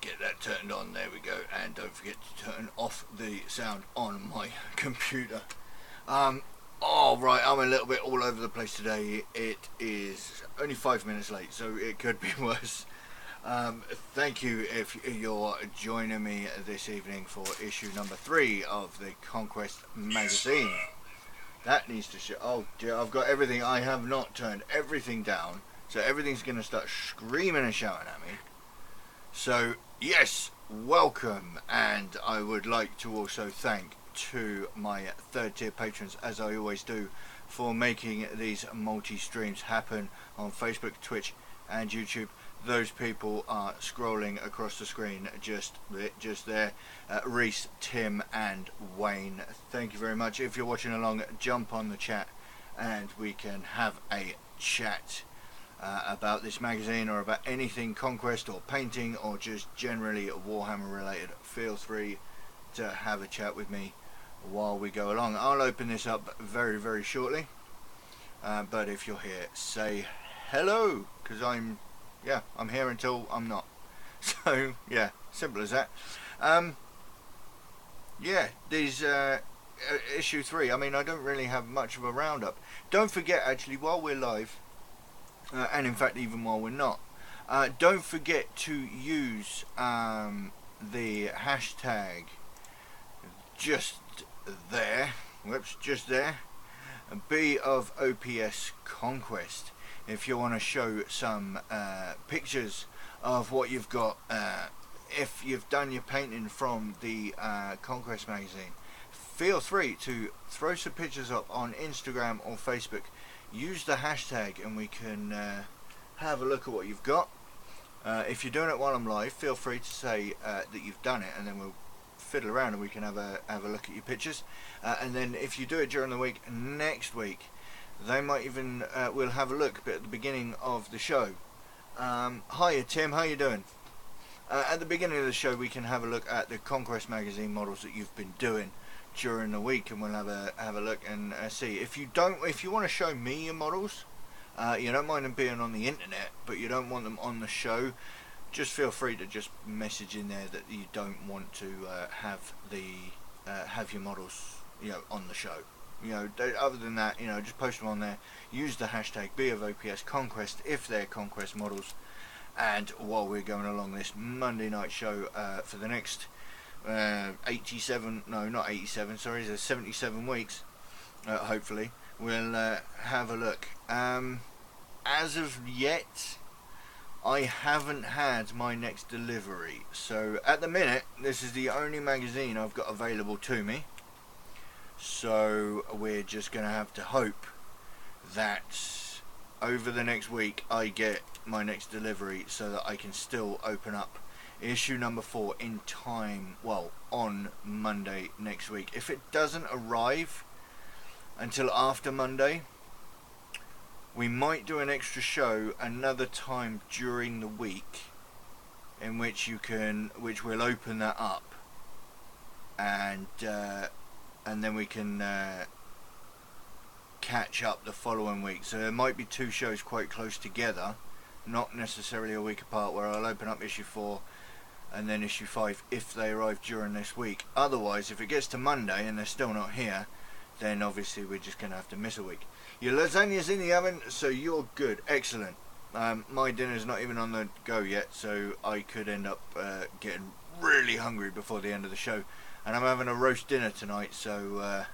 get that turned on. There we go. And don't forget to turn off the sound on my computer. Oh right, I'm a little bit all over the place today. It is only 5 minutes late, so it could be worse. Thank you if you're joining me this evening for issue number 3 of the Conquest magazine. That needs to show. Oh dear, I've got everything. I have not turned everything down, so everything's going to start screaming and shouting at me. So yes, welcome, and I would like to also thank to my third tier patrons, as I always do, for making these multi-streams happen on Facebook, Twitch and YouTube. Those people are scrolling across the screen just there. Reese, Tim and Wayne, thank you very much. If you're watching along, jump on the chat and we can have a chat about this magazine or about anything Conquest or painting or just generally Warhammer related. Feel free to have a chat with me while we go along. I'll open this up very shortly, but if you're here, say hello, because I'm here until I'm not. So yeah, simple as that. Yeah, these issue 3, I mean, I don't really have much of a roundup. Don't forget, actually, while we're live, and in fact even while we're not, don't forget to use the hashtag just there, B of OPS Conquest, if you want to show some pictures of what you've got. If you've done your painting from the Conquest magazine, feel free to throw some pictures up on Instagram or Facebook. Use the hashtag and we can have a look at what you've got. If you're doing it while I'm live, feel free to say that you've done it, and then we'll fiddle around and we can have a look at your pictures. And then if you do it during the week, next week they might even we'll have a look at the beginning of the show. Hiya Tim, how you doing? At the beginning of the show we can have a look at the Conquest magazine models that you've been doing during the week, and we'll have a look and see. If you want to show me your models, you don't mind them being on the internet but you don't want them on the show, just feel free to just message in there that you don't want to have your models, on the show. Other than that, just post them on there. Use the hashtag B of OPS Conquest if they're Conquest models. And while we're going along this Monday night show for the next 77 weeks, hopefully we'll have a look. As of yet, I haven't had my next delivery, so at the minute this is the only magazine I've got available to me. So we're just going to have to hope that over the next week I get my next delivery so that I can still open up issue number 4 in time, well, on Monday next week. If it doesn't arrive until after Monday, we might do an extra show another time during the week, in which we'll open that up, and then we can catch up the following week. So there might be 2 shows quite close together, not necessarily a week apart, where I'll open up issue 4 and then issue 5 if they arrive during this week. Otherwise, if it gets to Monday and they're still not here, then obviously we're just going to have to miss a week. Your lasagna's in the oven, so you're good. Excellent. My dinner's not even on the go yet, so I could end up getting really hungry before the end of the show. And I'm having a roast dinner tonight, so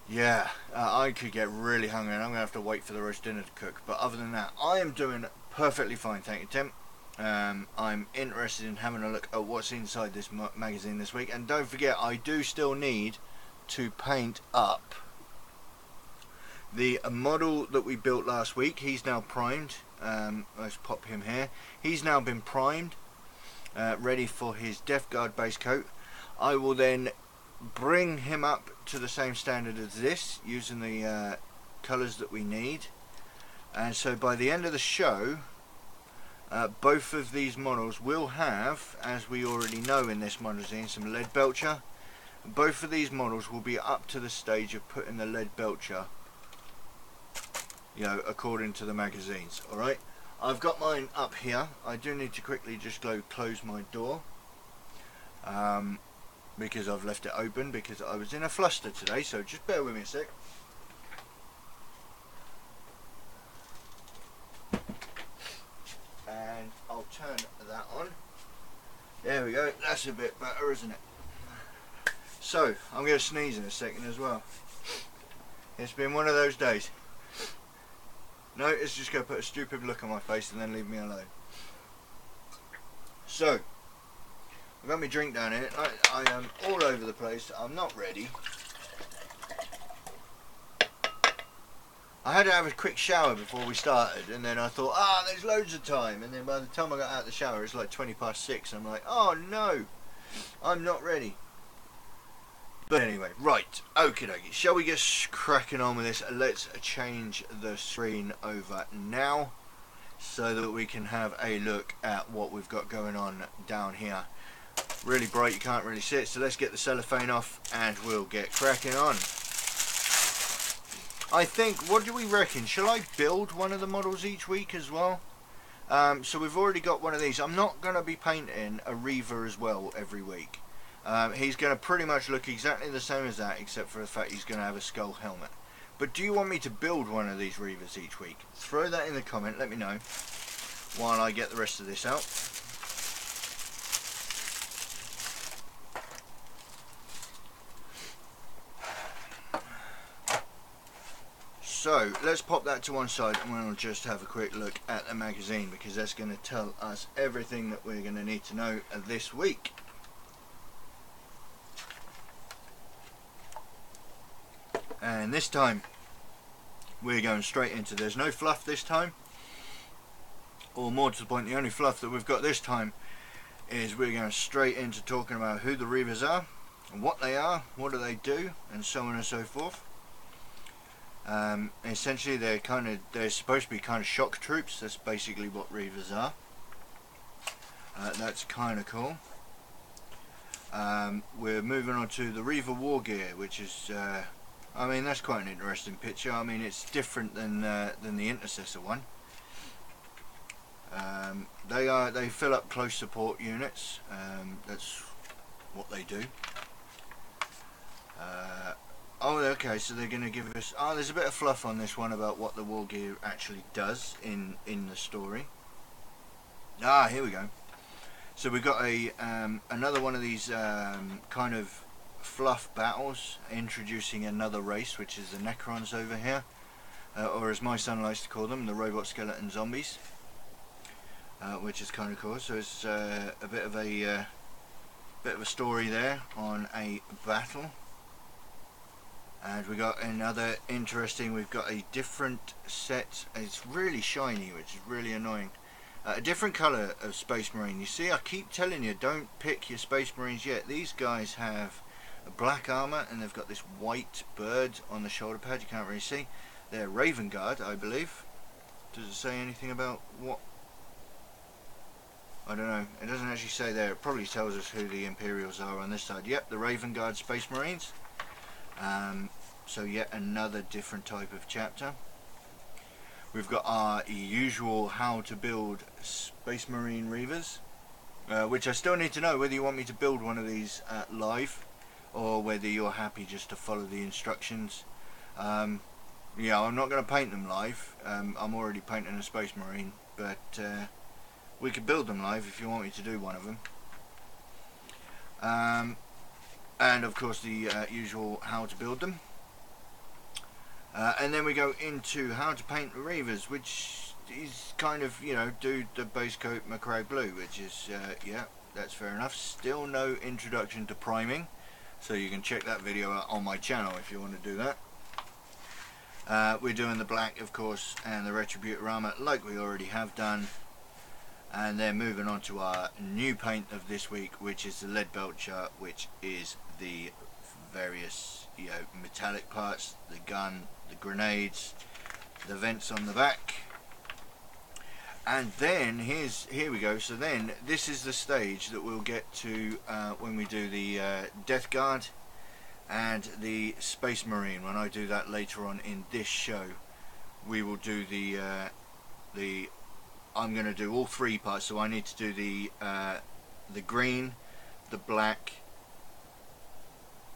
yeah, I could get really hungry, and I'm going to have to wait for the roast dinner to cook. But other than that, I am doing perfectly fine, thank you, Tim. I'm interested in having a look at what's inside this magazine this week. And don't forget, I do still need to paint up the model that we built last week. He's now primed. Let's pop him here. He's now been primed, ready for his Death Guard base coat. I will then bring him up to the same standard as this, using the colours that we need. And so by the end of the show, both of these models will have, as we already know in this magazine, some lead belcher. Both of these models will be up to the stage of putting the lead belcher, according to the magazines. Alright, I've got mine up here. I do need to quickly just go close my door, because I've left it open because I was in a fluster today, so just bear with me a sec. And I'll turn that on. There we go, that's a bit better, isn't it? So, I'm going to sneeze in a second as well. It's been one of those days. No, it's just going to put a stupid look on my face and then leave me alone. So, I've got my drink down here. I am all over the place. I'm not ready. I had to have a quick shower before we started, and then I thought, there's loads of time. And then by the time I got out of the shower, it's like 6:20. I'm like, oh no, I'm not ready. But anyway, right, okie dokie. Shall we get cracking on with this? Let's change the screen over now so that we can have a look at what we've got going on down here. Really bright, you can't really see it, so let's get the cellophane off and we'll get cracking on. I think, what do we reckon? Shall I build one of the models each week as well? So we've already got one of these. I'm not going to be painting a Reaver as well every week. He's going to pretty much look exactly the same as that, except for the fact he's going to have a skull helmet. But do you want me to build one of these Reavers each week? Throw that in the comment, let me know, while I get the rest of this out. So, let's pop that to one side and we'll just have a quick look at the magazine, because that's going to tell us everything that we're going to need to know this week. And this time we're going straight into, there's no fluff this time, or more to the point, the only fluff that we've got this time is we're going straight into talking about who the Reavers are, and what they are, what do they do, and so on and so forth. Essentially they're supposed to be kind of shock troops. That's basically what Reavers are. That's kind of cool. We're moving on to the Reaver war gear, which is I mean, that's quite an interesting picture. I mean, it's different than the Intercessor one. They fill up close support units. That's what they do. Oh, okay, so they're going to give us... Oh, there's a bit of fluff on this one about what the war gear actually does in the story. Here we go. So we've got a another one of these kind of fluff battles, introducing another race, which is the Necrons over here, or as my son likes to call them, the robot skeleton zombies, which is kind of cool. So it's a bit of a story there on a battle. And we got another interesting, we've got a different set, it's really shiny, which is really annoying. A different colour of Space Marine. You see, I keep telling you, don't pick your Space Marines yet. These guys have a black armour and they've got this white bird on the shoulder pad, you can't really see. They're Raven Guard, I believe. Does it say anything about what? I don't know, it doesn't actually say there. It probably tells us who the Imperials are on this side. Yep, the Raven Guard Space Marines. So yet another different type of chapter. We've got our usual how to build Space Marine Reavers, which I still need to know whether you want me to build one of these live, or whether you're happy just to follow the instructions. Yeah, I'm not going to paint them live. I'm already painting a Space Marine, but we could build them live if you want me to do one of them. And of course the usual how to build them. And then we go into how to paint the Reavers, which is kind of, you know, do the base coat Macragge blue, which is, yeah, that's fair enough. Still no introduction to priming, so you can check that video out on my channel if you want to do that. We're doing the black, of course, and the Retributor armor like we already have done. And then moving on to our new paint of this week, which is the lead belcher, which is the various, you know, metallic parts, the gun, the grenades, the vents on the back. And then here we go. So then this is the stage that we'll get to when we do the Death Guard and the Space Marine. When I do that later on in this show, we will do the I'm going to do all three parts. So I need to do the green, the black,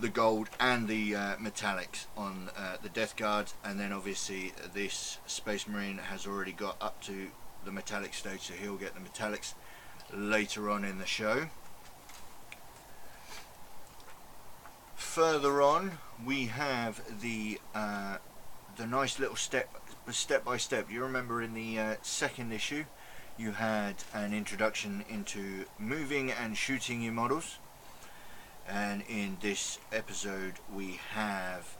the gold, and the metallics on the Death Guards, and then obviously this Space Marine has already got up to the metallic stage, so he'll get the metallics later on in the show. Further on, we have the nice little step by step. You remember in the second issue, you had an introduction into moving and shooting your models, and in this episode we have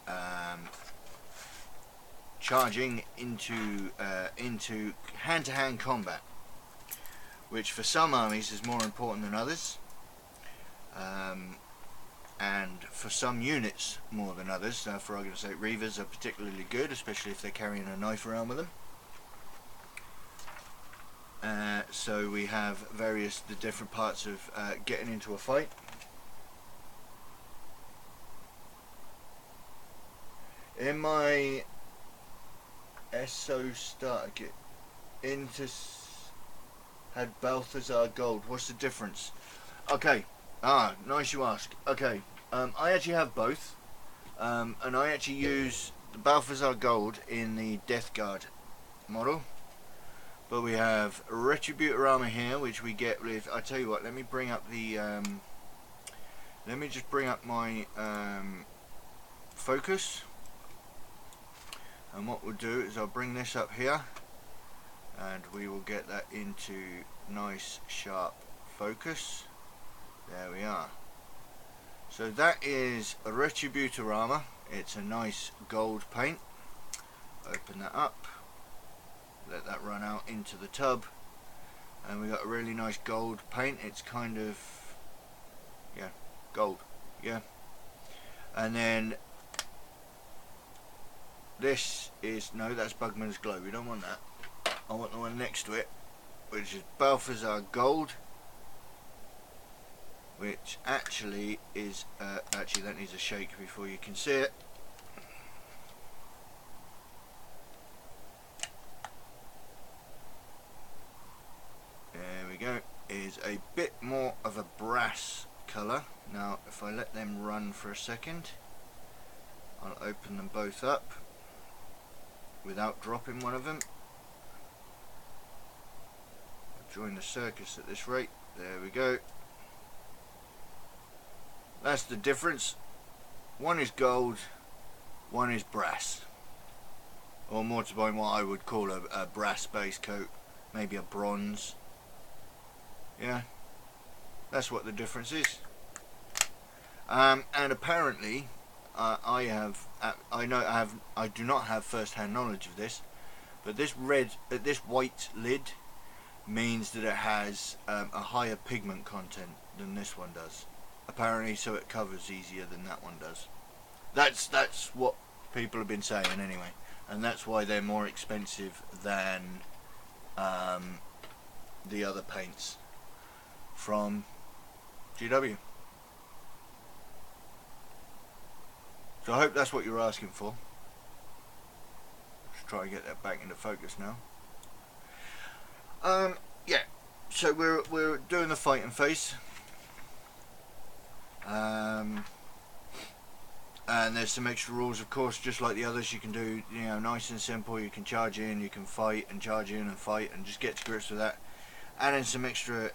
charging into hand-to-hand combat, which for some armies is more important than others, and for some units more than others. For argument's sake, Reavers are particularly good, especially if they're carrying a knife around with them. So we have the different parts of getting into a fight. In my SO starter kit, had Balthazar Gold. What's the difference? Okay, nice you ask. Okay, I actually have both, and I actually use the Balthazar Gold in the Death Guard model, but we have Retributor armor here, which we get with, I tell you what, let me bring up the let me just bring up my focus, and what we'll do is I'll bring this up here and we will get that into nice sharp focus. There we are. So that is a Retributor armor. It's a nice gold paint. Open that up, let that run out into the tub, and we got a really nice gold paint. It's kind of, yeah, gold, yeah. And then this is, no, that's Bugman's Glow. We don't want that. I want the one next to it, which is Balthazar Gold, which actually is actually that needs a shake before you can see it. There we go. Is a bit more of a brass colour. Now if I let them run for a second, I'll open them both up without dropping one of them. I'll join the circus at this rate. There we go. That's the difference. One is gold, one is brass, or more to point, what I would call a brass base coat, maybe a bronze. Yeah, that's what the difference is. And apparently, I do not have first-hand knowledge of this, but this white lid means that it has a higher pigment content than this one does. Apparently, so it covers easier than that one does. That's what people have been saying anyway, and that's why they're more expensive than the other paints from GW. So I hope that's what you're asking for. Let's try to get that back into focus now. Yeah. So we're doing the fighting phase. And there's some extra rules, of course, just like the others. You can do, you know, nice and simple. You can charge in, you can fight and charge in and fight and just get to grips with that. And then some extra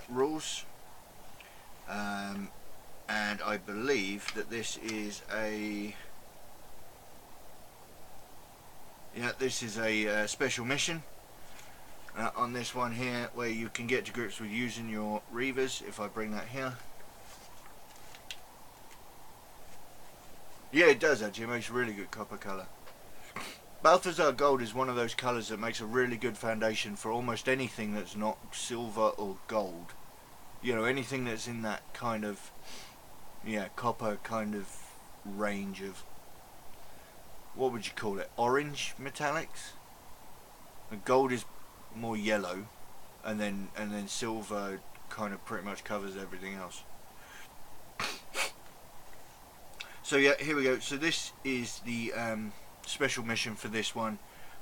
rules. And I believe that this is a special mission on this one here, where you can get to grips with using your Reavers. If I bring that here. Yeah, it does actually. It makes a really good copper colour. Balthazar Gold is one of those colours that makes a really good foundation for almost anything that's not silver or gold. You know, anything that's in that kind of, yeah, copper kind of range of, what would you call it? Orange metallics? And gold is more yellow, and then silver kind of pretty much covers everything else. So yeah, here we go. So this is the special mission for this one,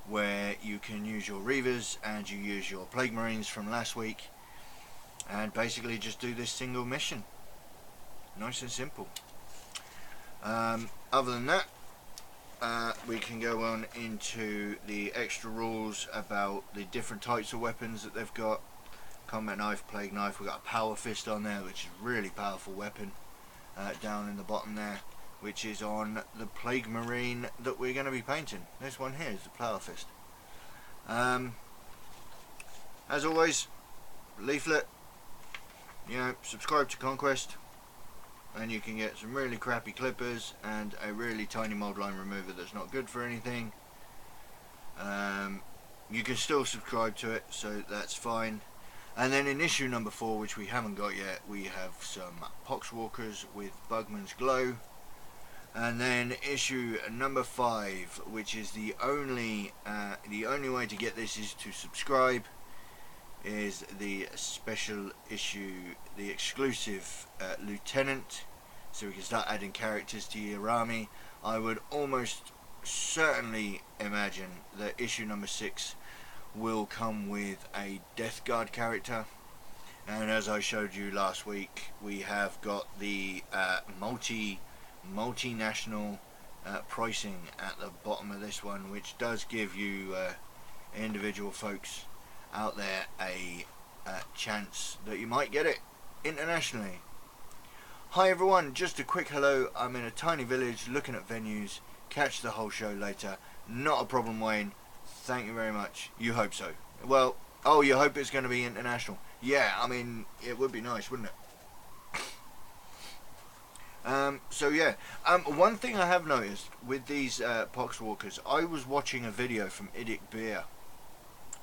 where you can use your Reavers and you use your Plague Marines from last week, and basically just do this single mission. Nice and simple. Other than that, we can go on into the extra rules about the different types of weapons that they've got. Combat knife, plague knife. We've got a power fist on there, which is a really powerful weapon, down in the bottom there, which is on the Plague Marine that we're going to be painting. This one here is the power fist. As always, leaflet, subscribe to Conquest, and you can get some really crappy clippers and a really tiny mold line remover that's not good for anything. You can still subscribe to it, so that's fine. And then in issue number 4, which we haven't got yet, we have some Poxwalkers with Bugman's Glow. And then issue number 5, which is the only way to get this is to subscribe, is the special issue, the exclusive Lieutenant, so we can start adding characters to your army. I would almost certainly imagine that issue number 6 will come with a Death Guard character, and as I showed you last week, we have got the multinational pricing at the bottom of this one, which does give you individual folks out there a chance that you might get it internationally. Hi everyone, just a quick hello. I'm in a tiny village looking at venues. Catch the whole show later. Not a problem, Wayne. Thank you very much. You hope so. Well, oh, you hope it's going to be international. Yeah, I mean, it would be nice, wouldn't it? So yeah, one thing I have noticed with these Poxwalkers, I was watching a video from Idic Beer.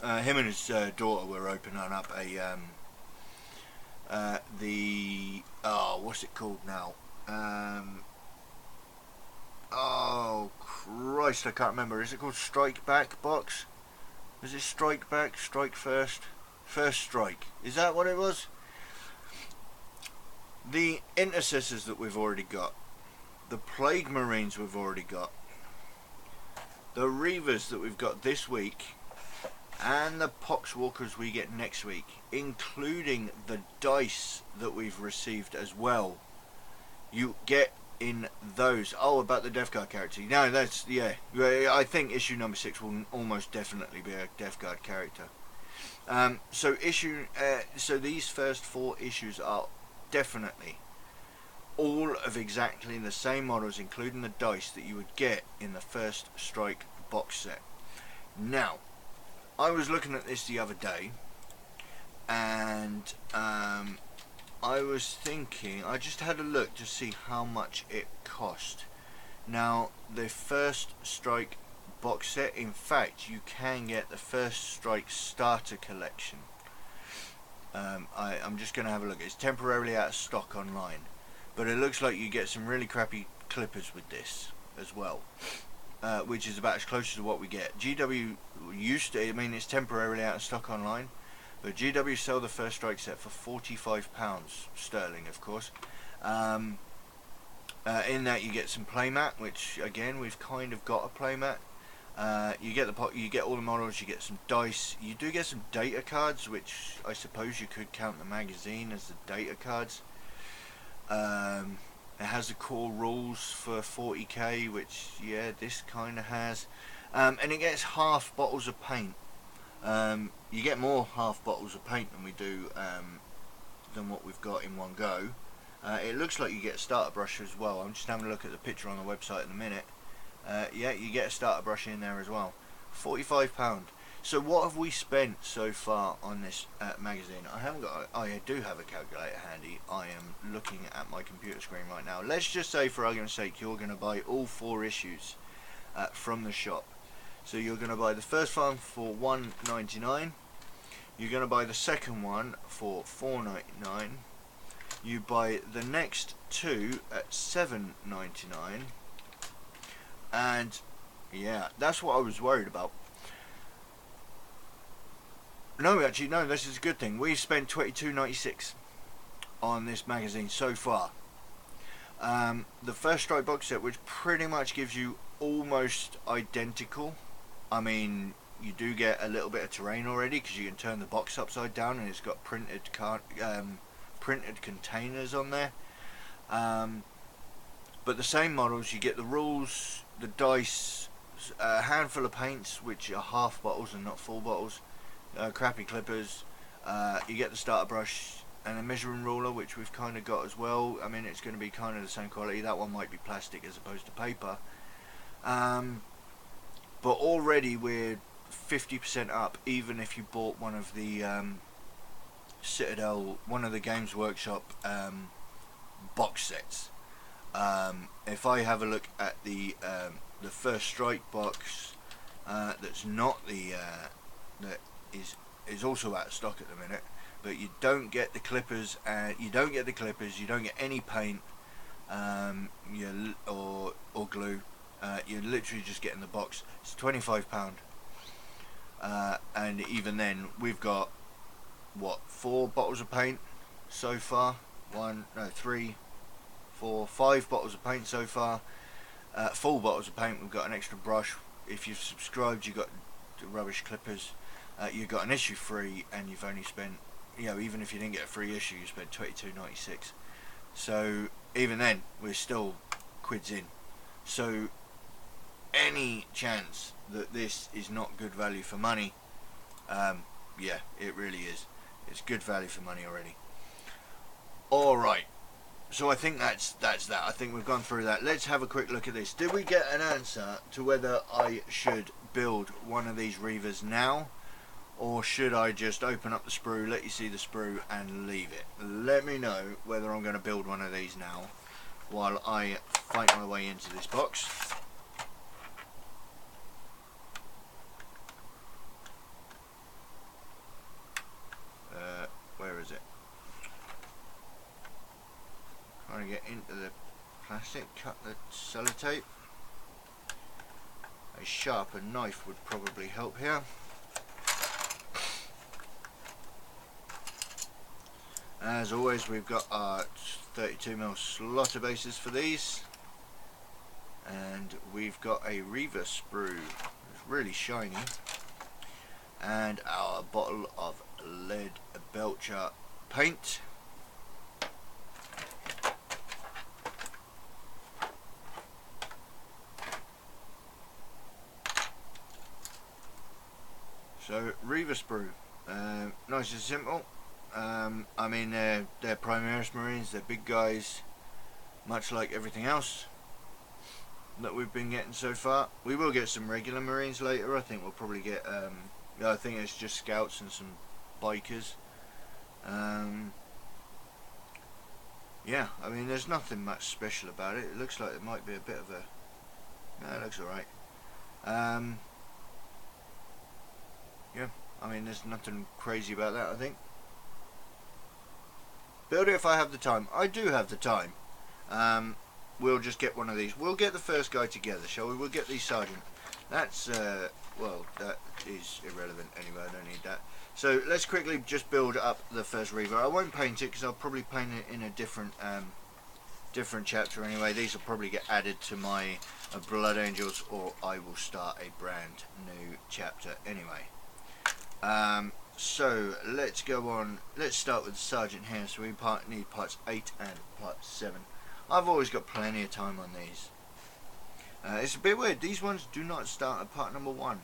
Him and his daughter were opening up a what's it called now? Oh Christ, I can't remember. Is it called Strike Back Box? Is it Strike Back? Strike First? First Strike? Is that what it was? The Intercessors that we've already got, the Plague Marines we've already got, the Reavers that we've got this week, and the Poxwalkers we get next week, including the dice that we've received as well. You get in those. Oh, about the Death Guard character. No, that's, yeah. I think issue number 6 will almost definitely be a Death Guard character. So these first 4 issues are definitely all of exactly the same models, including the dice that you would get in the First Strike box set. Now, I was looking at this the other day, and I was thinking, I just had a look to see how much it cost. Now, the First Strike box set, in fact, you can get the First Strike starter collection. I'm just going to have a look. It's temporarily out of stock online, but it looks like you get some really crappy clippers with this as well, which is about as close to what we get. GW used to, I mean, it's temporarily out of stock online, but GW sell the First Strike set for £45 sterling, of course. In that you get some playmat, which again we've kind of got a playmat. You get all the models. You get some dice. You do get some data cards, which I suppose you could count the magazine as the data cards. It has the core rules for 40k, which yeah, this kind of has, and it gets half bottles of paint. You get more half bottles of paint than we do than what we've got in one go. It looks like you get a starter brush as well. I'm just having a look at the picture on the website in a minute. Yeah, you get a starter brush in there as well. £45. So what have we spent so far on this magazine? I haven't got. I do have a calculator handy. I am looking at my computer screen right now. Let's just say, for argument's sake, you're going to buy all 4 issues from the shop. So you're going to buy the first one for £1.99. You're going to buy the second one for £4.99. You buy the next 2 at £7.99. And yeah, that's what I was worried about. No, actually, no, this is a good thing. We've spent £22.96 on this magazine so far. The First Strike box set, which pretty much gives you almost identical I mean, you do get a little bit of terrain already because you can turn the box upside down and it's got printed containers on there. But the same models, you get the rules, the dice, a handful of paints which are half bottles and not full bottles, crappy clippers, you get the starter brush and a measuring ruler, which we've kind of got as well. I mean, it's going to be kind of the same quality. That one might be plastic as opposed to paper. But already we're 50% up, even if you bought one of the Citadel, one of the Games Workshop box sets. If I have a look at the First Strike box, that's not the that is also out of stock at the minute, but you don't get the clippers, and you don't get any paint, or glue. You're literally just getting the box. It's £25, and even then we've got what, 4 bottles of paint so far. 5 bottles of paint so far. Full bottles of paint. We've got an extra brush. If you've subscribed, you got the rubbish clippers. You got an issue free, and you've only spent, even if you didn't get a free issue, you spent £22.96. So even then, we're still quids in. So any chance that this is not good value for money, yeah, it really is. It's good value for money already. Alright, so I think that's that. I think we've gone through that. Let's have a quick look at this. Did we get an answer to whether I should build one of these Reavers now, or should I just open up the sprue, let you see the sprue, and leave it? Let me know whether I'm going to build one of these now while I fight my way into this box. Where is it? Trying to get into the plastic, cut the sellotape. A sharper knife would probably help here. As always, we've got our 32mm slaughter bases for these, and we've got a Reaver sprue. It's really shiny, and our bottle of lead Belcher paint. So Reaver sprue, nice and simple. I mean, they're Primaris Marines, they're big guys, much like everything else that we've been getting so far. We will get some regular Marines later. I think we'll probably get, I think it's just scouts and some bikers. Yeah, I mean, there's nothing much special about it. It looks like it might be a bit of a, no, it looks alright. Yeah, I mean, there's nothing crazy about that, I think. Build it if I have the time. I do have the time. We'll just get one of these. We'll get the first guy together, shall we? We'll get the sergeant. That's, well, that is irrelevant anyway. I don't need that. So let's quickly just build up the first Reaver. I won't paint it because I'll probably paint it in a different chapter anyway. These will probably get added to my Blood Angels, or I will start a brand new chapter anyway. So let's go on. Let's start with the sergeant here. So we need parts 8 and part 7. I've always got plenty of time on these. It's a bit weird. These ones do not start at part number 1.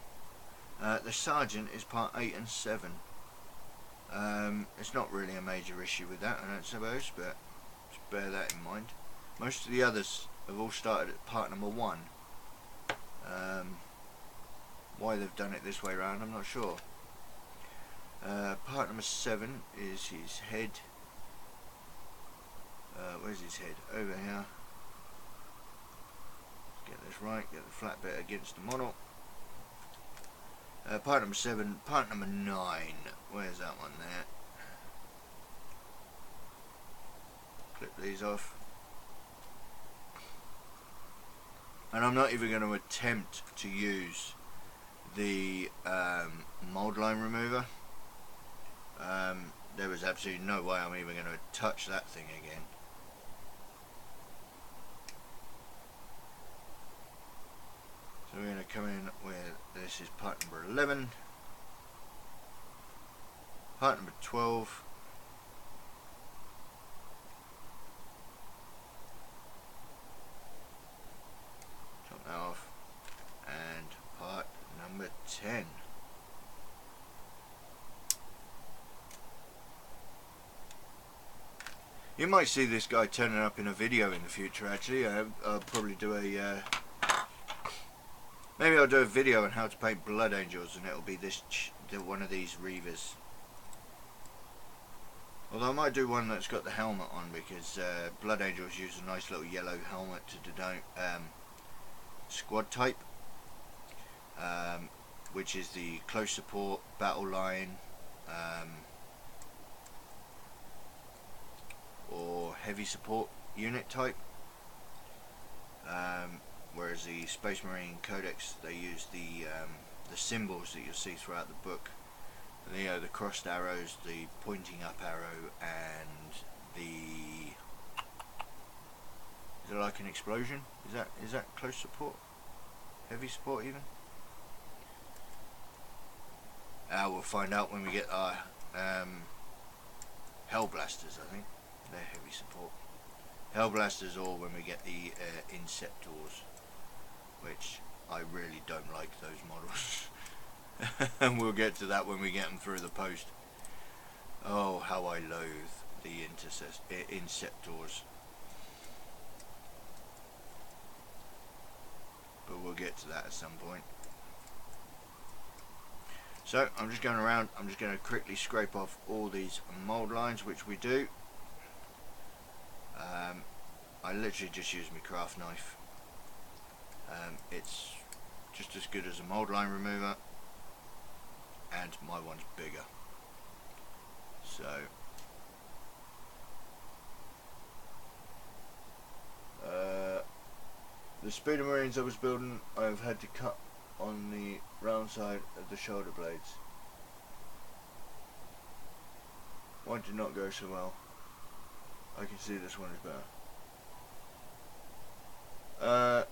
The sergeant is part 8 and 7. It's not really a major issue with that, I don't suppose, but just bear that in mind. Most of the others have all started at part number 1. Why they've done it this way around, I'm not sure. Part number 7 is his head. Where's his head? Over here. Get this right, get the flat bit against the model. Part number 7, part number 9. Where's that one there? Clip these off. And I'm not even going to attempt to use the mold line remover. There was absolutely no way I'm even going to touch that thing again. So So we're going to come in with, this is part number 11, part number 12, chop that off, and part number 10. You might see this guy turning up in a video in the future. Actually, I'll probably do a maybe I'll do a video on how to paint blood angels, and it'll be this one of these Reavers. Although I might do one that's got the helmet on, because blood angels use a nice little yellow helmet to denote squad type, which is the close support, battle line, or heavy support unit type. Whereas the Space Marine Codex, they use the symbols that you'll see throughout the book. The crossed arrows, the pointing up arrow, and the, is it like an explosion? Is that close support? Heavy support even? We'll find out when we get our Hellblasters. I think they're heavy support. Hellblasters, or when we get the Inceptors, which I really don't like those models. And we'll get to that when we get them through the post. Oh, how I loathe the Inceptors. But we'll get to that at some point. So I'm just going around, I'm just going to quickly scrape off all these mould lines, which we do. I literally just use my craft knife. It's just as good as a mould line remover, and my one's bigger. So the Speeder Marines I was building, I've had to cut on the round side of the shoulder blades. One did not go so well. I can see this one is better.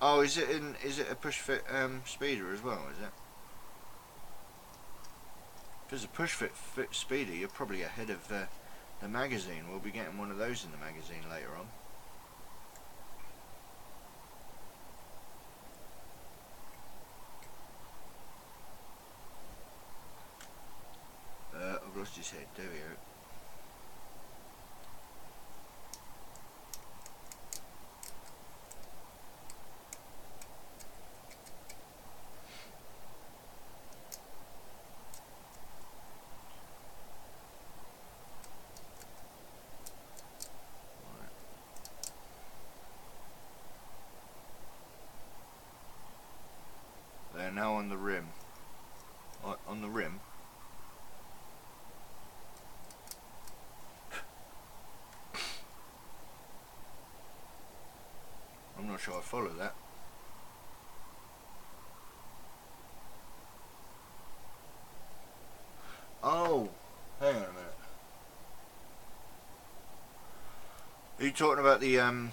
Oh, is it a push fit speeder as well? Is it? If it's a push fit speeder, you're probably ahead of the magazine. We'll be getting one of those in the magazine later on. I've lost his head. There we go. They're now on the rim. On the rim. I'm not sure I follow that. Oh, hang on a minute. Are you talking about the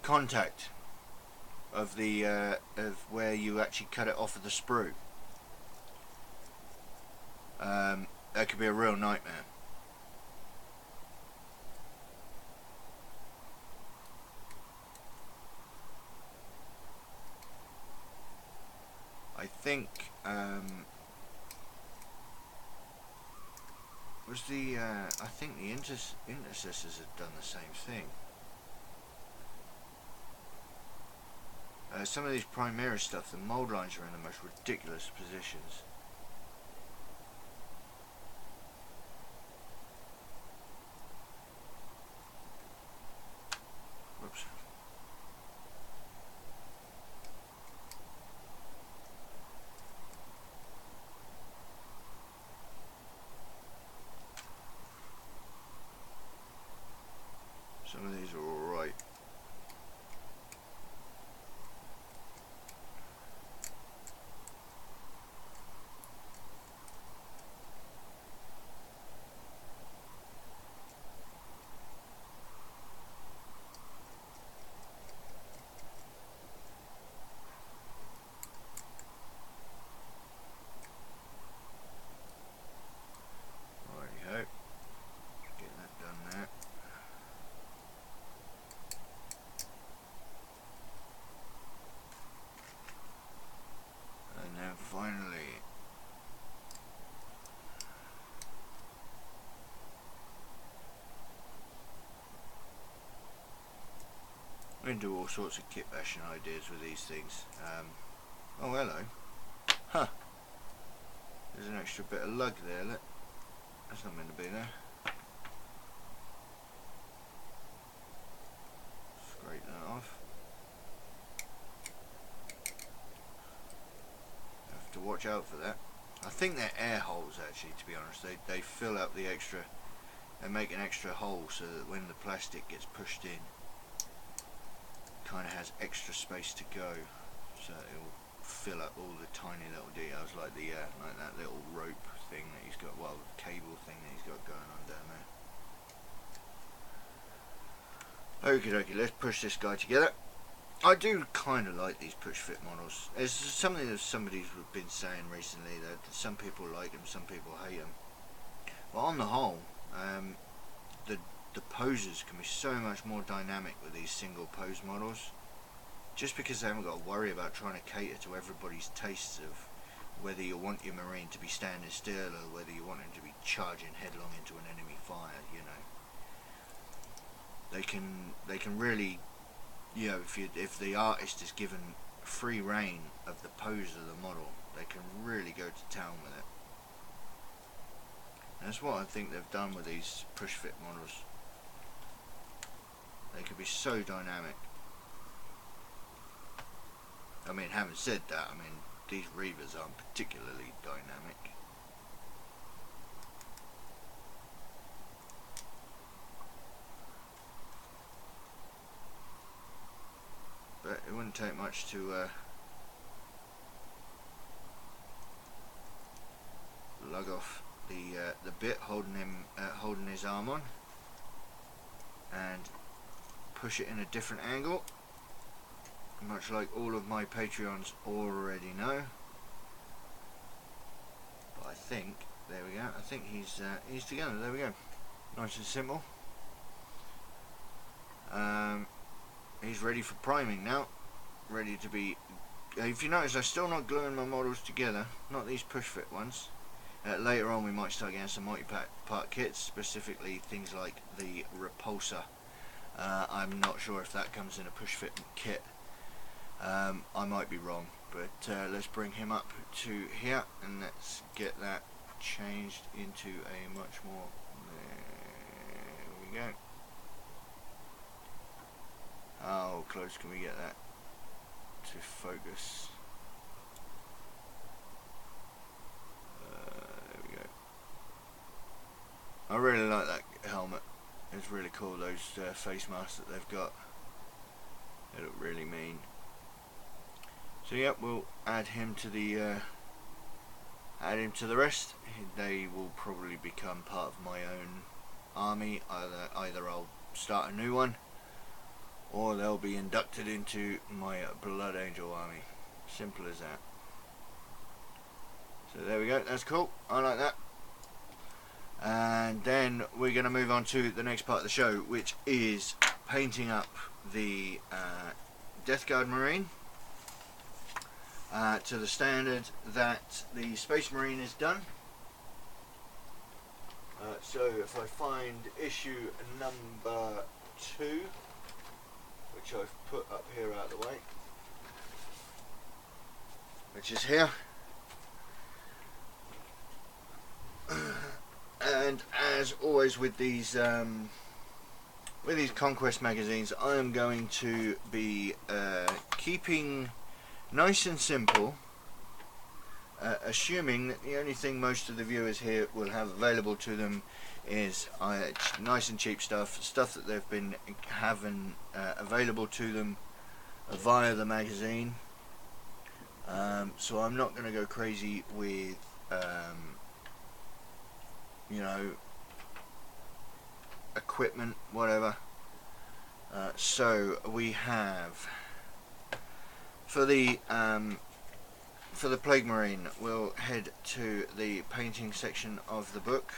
contact of the of where you actually cut it off of the sprue? That could be a real nightmare. I think I think the intercessors had done the same thing. Some of these Primera stuff, the mould lines are in the most ridiculous positions. Whoops. Some of these are alright. been to all sorts of kit bashing ideas with these things. Oh, hello. Huh. There's an extra bit of lug there, look. That's not meant to be there. Scrape that off. Have to watch out for that. I think they're air holes actually, to be honest. They fill up the extra, they make an extra hole so that when the plastic gets pushed in, it kind of has extra space to go. So it'll fill up all the tiny little details like the like that little rope thing that he's got, well, the cable thing that he's got going on down there. Okie dokie, let's push this guy together. I do kind of like these push fit models. It's something that somebody's been saying recently, that some people like them, some people hate them. But on the whole, the poses can be so much more dynamic with these single pose models, just because they haven't got to worry about trying to cater to everybody's tastes of whether you want your marine to be standing still or whether you want him to be charging headlong into an enemy fire. You know, they can really, you know, if the artist is given free reign of the pose of the model, they can really go to town with it. And that's what I think they've done with these push fit models. They can be so dynamic. I mean, having said that, I mean, these Reavers aren't particularly dynamic. But it wouldn't take much to lug off the bit holding his arm on, and push it in a different angle, much like all of my Patreons already know. But I think, there we go, I think he's together. There we go, nice and simple. He's ready for priming now, ready to be. If you notice, I'm still not gluing my models together, not these push fit ones. Later on we might start getting some multi-part kits, specifically things like the repulsor. I'm not sure if that comes in a push fit kit. I might be wrong, but let's bring him up to here and let's get that changed into a much more, there we go. How close can we get that to focus? There we go. I really like that helmet. It's really cool, those face masks that they've got. They look really mean. So yeah, we'll add him to the rest. They will probably become part of my own army. Either I'll start a new one, or they'll be inducted into my Blood Angel army. Simple as that. So there we go, that's cool, I like that. And then we're going to move on to the next part of the show, which is painting up the Death Guard Marine to the standard that the Space Marine is done. So if I find issue number 2, which I've put up here out of the way, which is here, and as always with these Conquest magazines, I am going to be keeping nice and simple, assuming that the only thing most of the viewers here will have available to them is nice and cheap stuff that they've been having available to them via the magazine. So I'm not going to go crazy with you know, equipment, whatever. So we have for the Plague Marine, we'll head to the painting section of the book.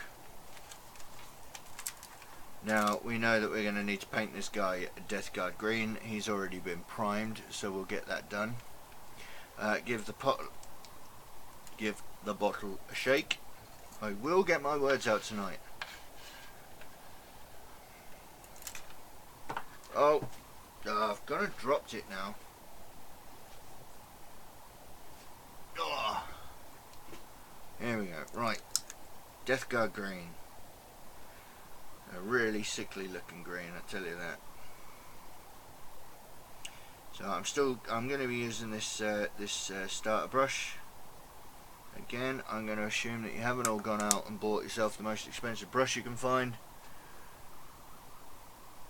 Now we know that we're going to need to paint this guy Death Guard green. He's already been primed, so we'll get that done. Give the bottle a shake. I will get my words out tonight. Oh, I've gone and dropped it now. Oh. Here we go. Right. Death Guard green. A really sickly looking green, I tell you that. So I'm going to be using this starter brush. Again, I'm going to assume that you haven't all gone out and bought yourself the most expensive brush you can find.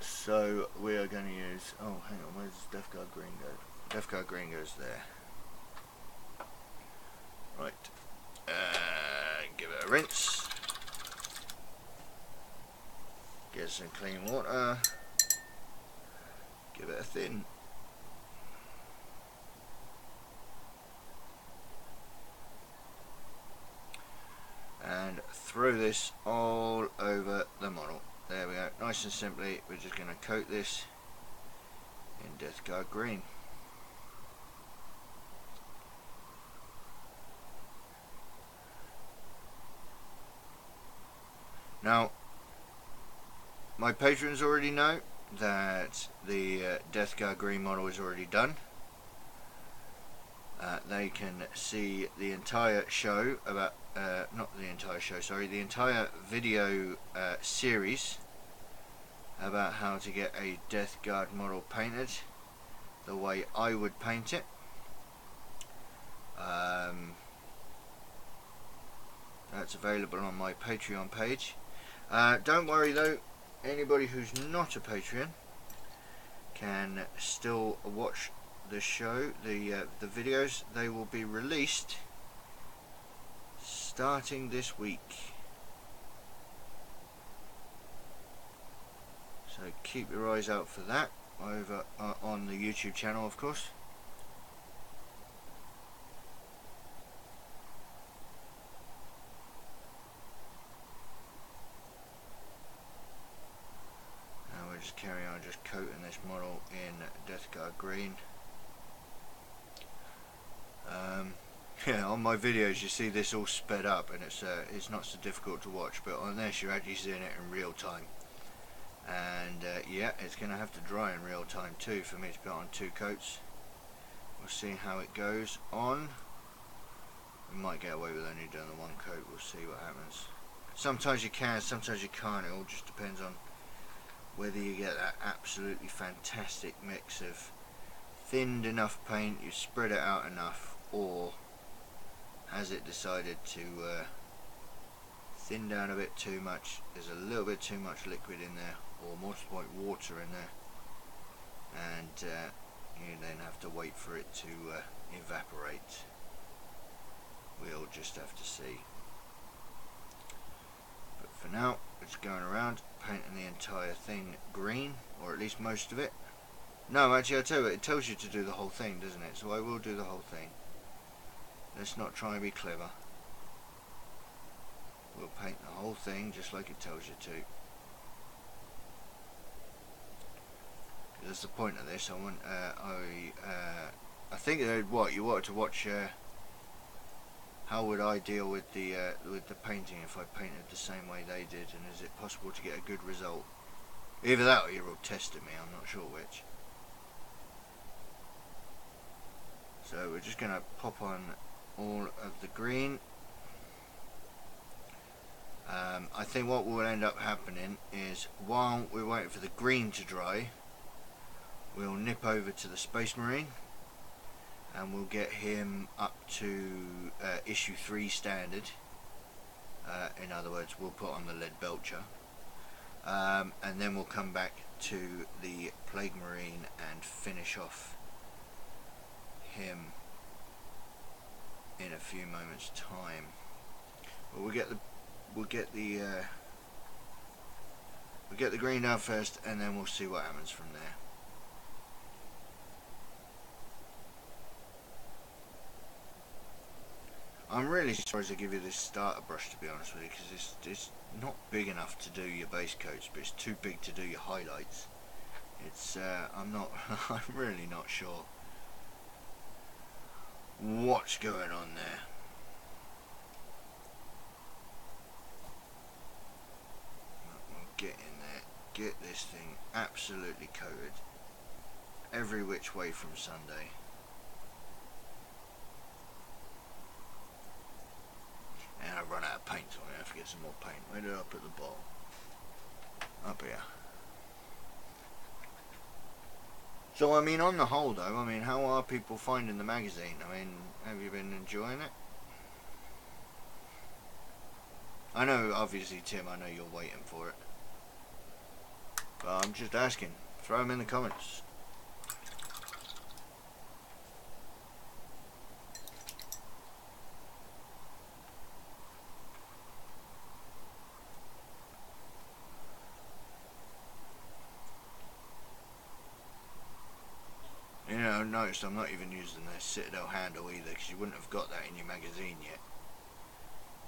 So we are going to use, oh hang on, where does Death Guard green go? Death Guard green goes there. Right. Give it a rinse. Get some clean water. Give it a thin. And throw this all over the model. There we go. Nice and simply, we're just going to coat this in Death Guard green. Now, my patrons already know that the Death Guard green model is already done. They can see the entire show about, not the entire show, sorry, the entire video series about how to get a Death Guard model painted the way I would paint it. That's available on my Patreon page. Don't worry though, anybody who's not a Patreon can still watch the show, the videos. They will be released starting this week. So keep your eyes out for that over on the YouTube channel, of course. Now we'll just carry on just coating this model in Death Guard green. Yeah, on my videos you see this all sped up and it's not so difficult to watch, but on this you're actually seeing it in real time. And yeah, it's going to have to dry in real time too for me to put on 2 coats. We'll see how it goes on. We might get away with only doing the 1 coat, we'll see what happens. Sometimes you can, sometimes you can't, it all just depends on whether you get that absolutely fantastic mix of thinned enough paint, you spread it out enough, or has it decided to thin down a bit too much, there's a little bit too much liquid in there, or more to the point water in there, and you then have to wait for it to evaporate. We'll just have to see. But for now, it's going around painting the entire thing green, or at least most of it. No, actually, I tell you what, it tells you to do the whole thing, doesn't it? So I will do the whole thing. Let's not try and be clever. We'll paint the whole thing just like it tells you to. That's the point of this. I want. I think what you wanted to watch. How would I deal with the painting if I painted the same way they did, and is it possible to get a good result? Either that or you're all testing me. I'm not sure which. So we're just going to pop on all of the green. I think what will end up happening is while we're waiting for the green to dry, we'll nip over to the Space Marine and we'll get him up to issue 3 standard. In other words, we'll put on the lead belcher, and then we'll come back to the Plague Marine and finish off him in a few moments time. But we'll get the green down first, and then we'll see what happens from there. I'm really surprised to give you this starter brush, to be honest with you, because it's not big enough to do your base coats, but it's too big to do your highlights. It's I'm really not sure what's going on there. We'll get in there, get this thing absolutely coated. every which way from Sunday. And I run out of paint, so I have to get some more paint. Where did I put the bottle? Up here. So I mean, on the whole though, I mean, how are people finding the magazine? I mean, have you been enjoying it? I know, obviously, Tim, I know you're waiting for it. But I'm just asking. Throw them in the comments. You know, notice I'm not even using the Citadel handle either, because you wouldn't have got that in your magazine yet.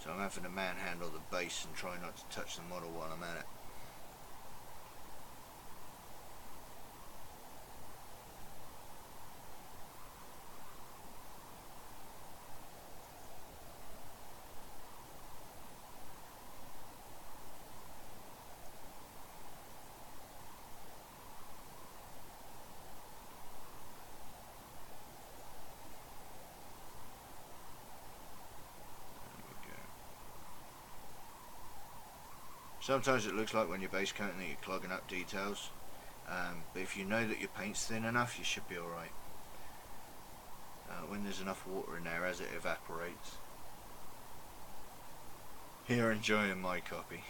So I'm having to manhandle the base and try not to touch the model while I'm at it. Sometimes it looks like when you're base coating that you're clogging up details, but if you know that your paint's thin enough, you should be alright. When there's enough water in there as it evaporates. Here, enjoying my copy.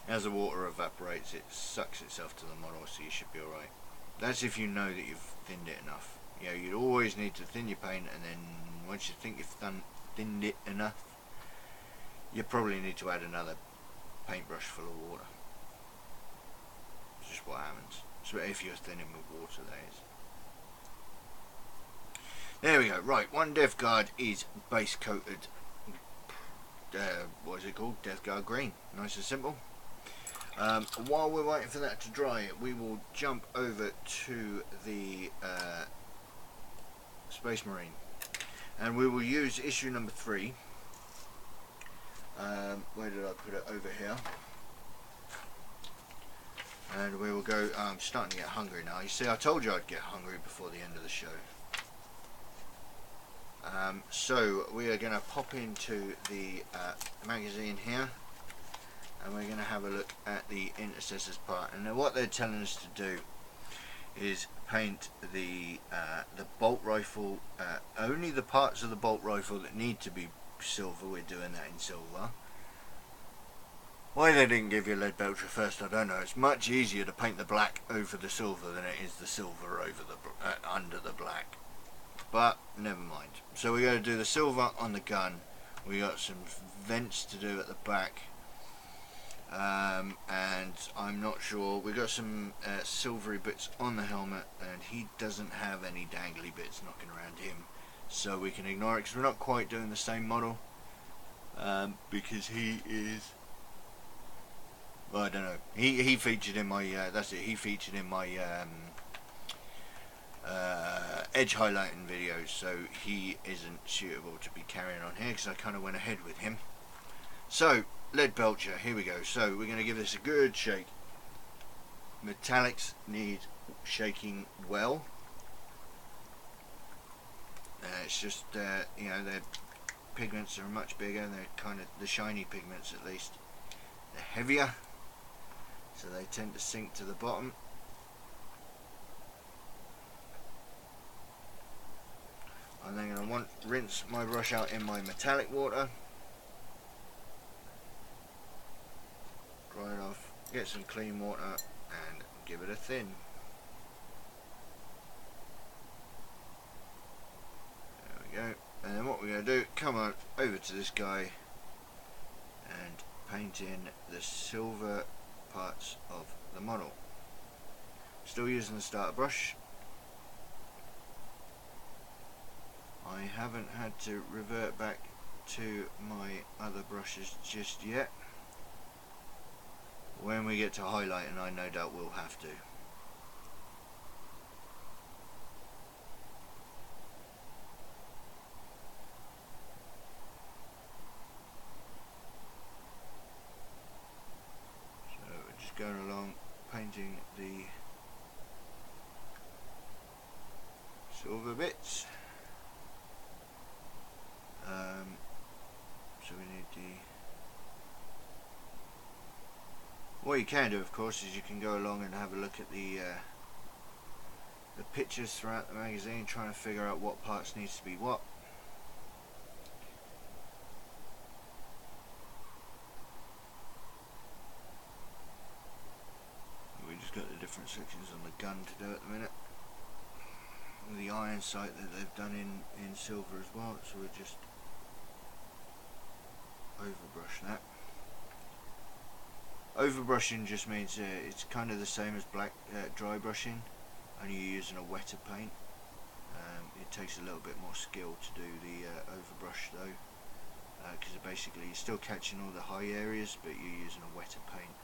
As the water evaporates, it sucks itself to the model, so you should be alright. That's if you know that you've thinned it enough. You know, you'd always need to thin your paint, and then once you think you've thinned it enough, you probably need to add another paintbrush full of water. It's just what happens. So if you're thinning with water, that is. There we go. Right, one Death Guard is base coated. What is it called? Death Guard green. Nice and simple. While we're waiting for that to dry, we will jump over to the Space Marine, and we will use issue number 3. Where did I put it? Over here. And we will go. I'm starting to get hungry now. You see, I told you I'd get hungry before the end of the show. So we are going to pop into the magazine here, and we're going to have a look at the intercessors part. And now what they're telling us to do is paint the bolt rifle, only the parts of the bolt rifle that need to be silver. We're doing that in silver. Why they didn't give you lead belcher first, I don't know. It's much easier to paint the black over the silver than it is the silver over the under the black. But never mind. So we're going to do the silver on the gun. We got some vents to do at the back, and I'm not sure. We got some silvery bits on the helmet, and he doesn't have any dangly bits knocking around him, so we can ignore it because we're not quite doing the same model. Because he is, well, I don't know. He featured in my that's it. He featured in my edge highlighting videos, so he isn't suitable to be carrying on here because I kind of went ahead with him. So lead belcher, here we go. So we're going to give this a good shake. Metallics need shaking well. It's just you know, their pigments are much bigger. They're kind of the shiny pigments, at least. They're heavier, so they tend to sink to the bottom. I'm then going to rinse my brush out in my metallic water, dry it off, get some clean water, and give it a thin. There we go. And then what we're going to do, come on over to this guy and paint in the silver parts of the model. Still using the starter brush. I haven't had to revert back to my other brushes just yet. When we get to highlighting, I no doubt will have to. So we're just going along, painting the silver bits. So we need the... What you can do, of course, is you can go along and have a look at the pictures throughout the magazine, trying to figure out what parts needs to be what. We just got the different sections on the gun to do at the minute. The iron sight that they've done in silver as well, so we'll just overbrush that. Overbrushing just means it's kind of the same as black dry brushing, only you're using a wetter paint. It takes a little bit more skill to do the overbrush though, because basically you're still catching all the high areas, but you're using a wetter paint.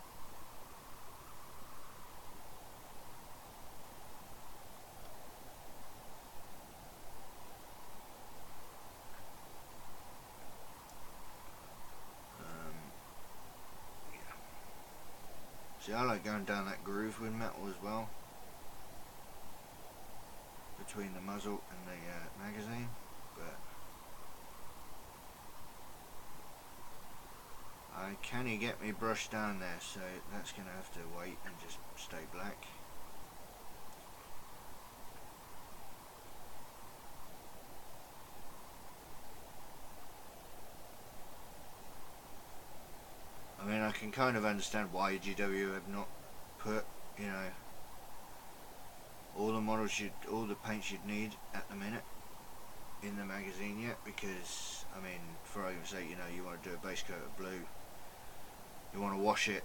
See, I like going down that groove with metal as well, between the muzzle and the magazine, but can you get me brushed down there, so that's going to have to wait and just stay black. I mean, I can kind of understand why GW have not put, you know, all the models all the paints you'd need at the minute in the magazine yet, because, I mean, for argument's sake, you know, you want to do a base coat of blue, you want to wash it,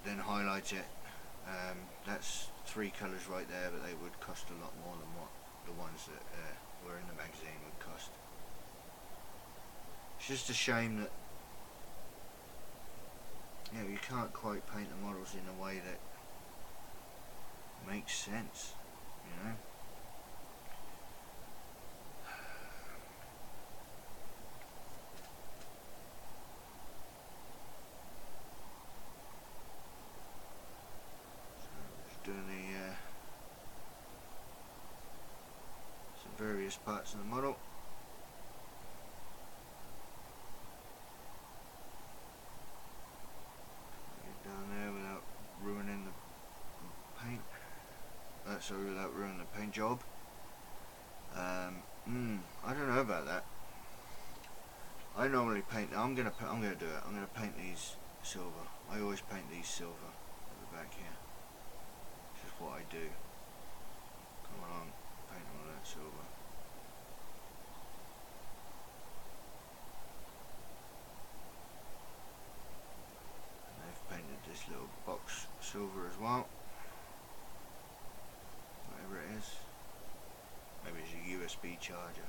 then highlight it, that's 3 colours right there, but they would cost a lot more than what the ones that were in the magazine would cost. It's just a shame that, you know, you can't quite paint the models in a way that makes sense, you know. So just doing the some various parts of the model. Without ruining the paint job. I don't know about that. I normally paint. I'm gonna do it. I'm gonna paint these silver. I always paint these silver at the back here. This is what I do. Come along, paint all that silver. And they've painted this little box silver as well. Whatever it is. Maybe it's a USB charger.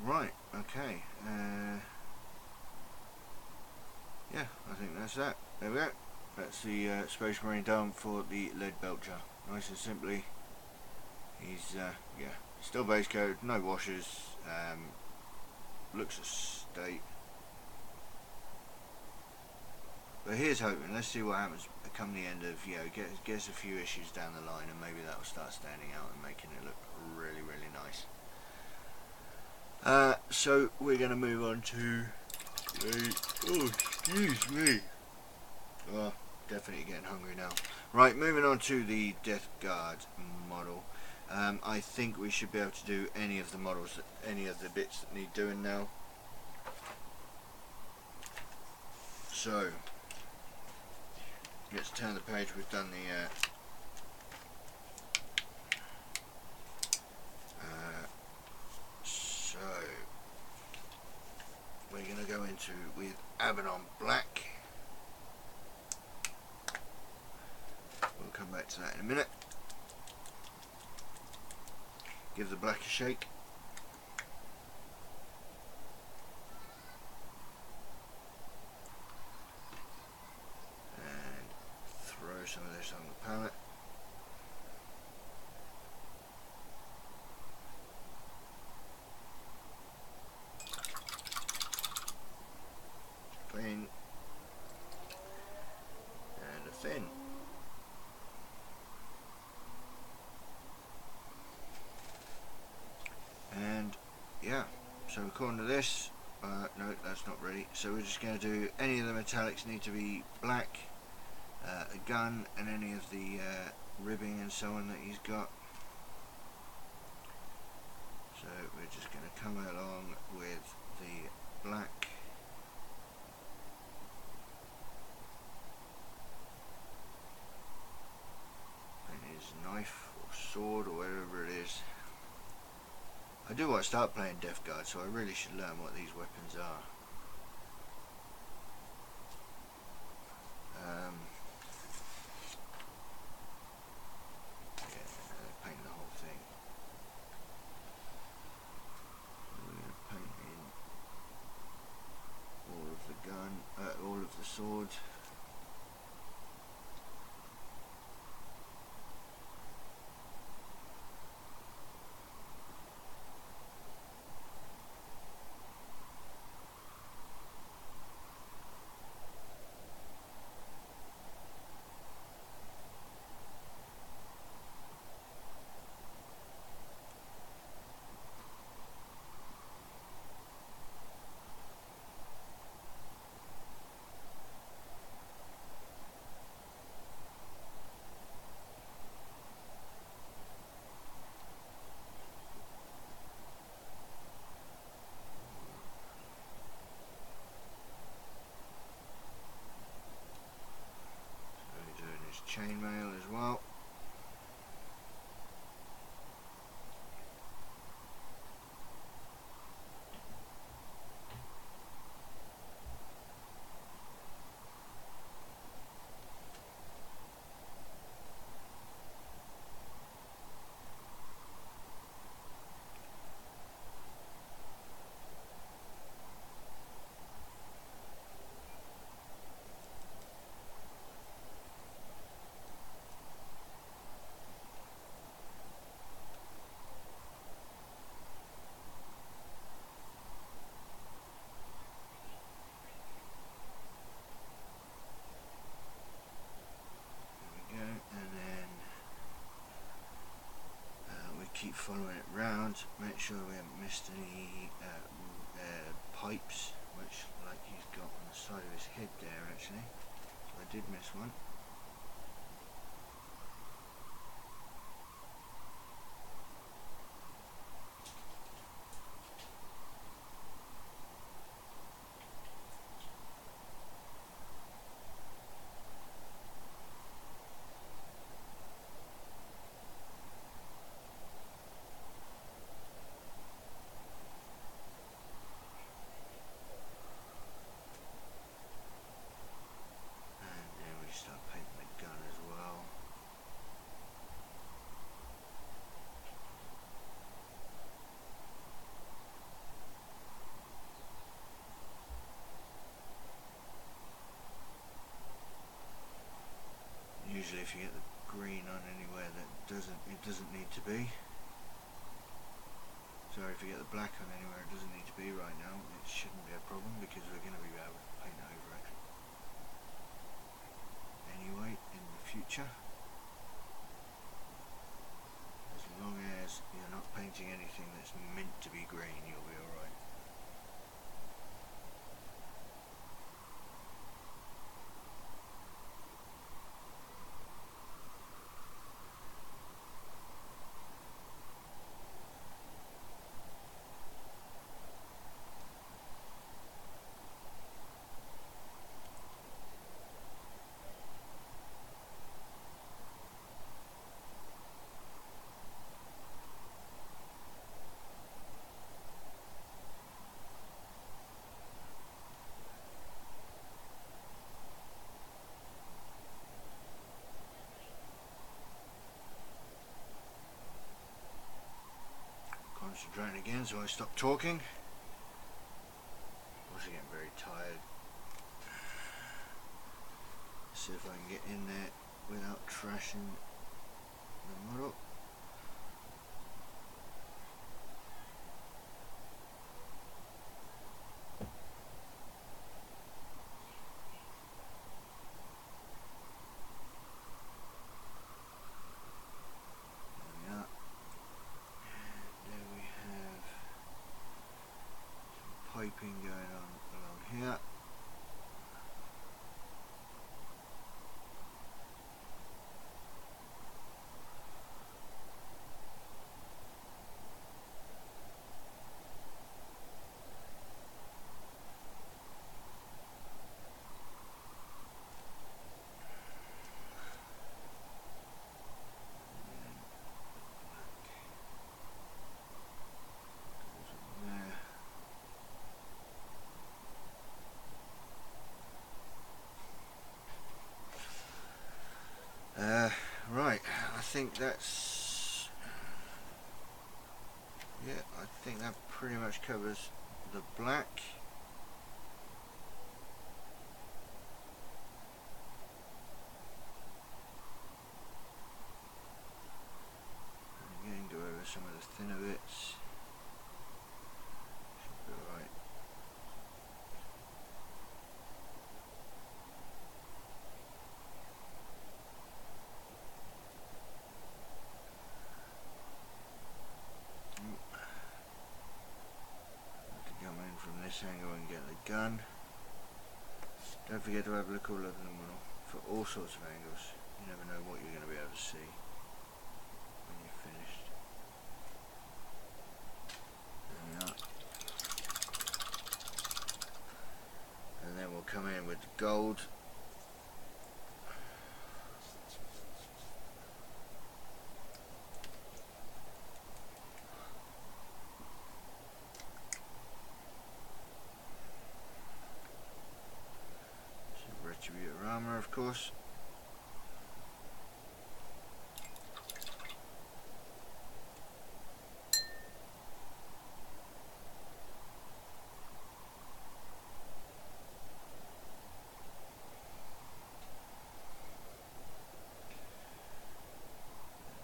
Right, okay. Yeah, I think that's that. There we go. That's the Space Marine dome for the lead belcher. Nice and simply. He's, yeah, still base coat, no washers, looks a state. But here's hoping. Let's see what happens come the end of, you know, get us a few issues down the line, and maybe that will start standing out and making it look really, really nice. So we're going to move on to the, oh, excuse me. Oh, definitely getting hungry now. Right, moving on to the Death Guard model. I think we should be able to do any of the models, any of the bits that need doing now. So let's turn the page. We've done the so we're going to go into with Abaddon Black. We'll come back to that in a minute. Give the black a shake. And throw some of this on the palette. Clean. And a thin. And yeah, so according to this, no, that's not ready. So we're just going to do any of the metallics need to be black, a gun, and any of the ribbing and so on that he's got. So we're just going to come along with the black. And his knife or sword or whatever it is. I do want to start playing Death Guard, so I really should learn what these weapons are. Yeah, paint the whole thing. We're going to paint in all of the gun, all of the swords. Chainmail as well. Keep following it round, make sure we haven't missed any pipes, which like he's got on the side of his head there actually, so I did miss one. Usually if you get the green on anywhere that it doesn't need to be. Sorry, if you get the black on anywhere it doesn't need to be right now, it shouldn't be a problem because we're going to be able to paint over it. picture. As long as you're not painting anything that's meant to be green, you'll be alright. Concentrating again, so I stop talking. Also getting very tired. See if I can get in there without trashing the model. Piping going on along here. Right, I think that's, yeah, I think that pretty much covers the black. And again, go over some of the thinner bits. Should be alright. From this angle and get the gun. Don't forget to have a look all over the model for all sorts of angles. You never know what you're going to be able to see when you're finished. There we are. And then we'll come in with the gold. Warhammer, of course.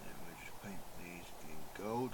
And then we'll just paint these in gold.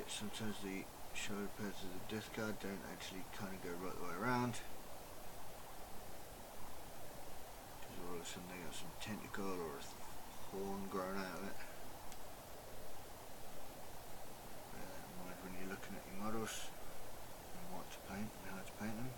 Sometimes the shoulder pads of the death guard don't actually kind of go right the way around, because all of a sudden they got some tentacle or a horn grown out of it. Bear that in mind when you're looking at your models and what to paint and how to paint them.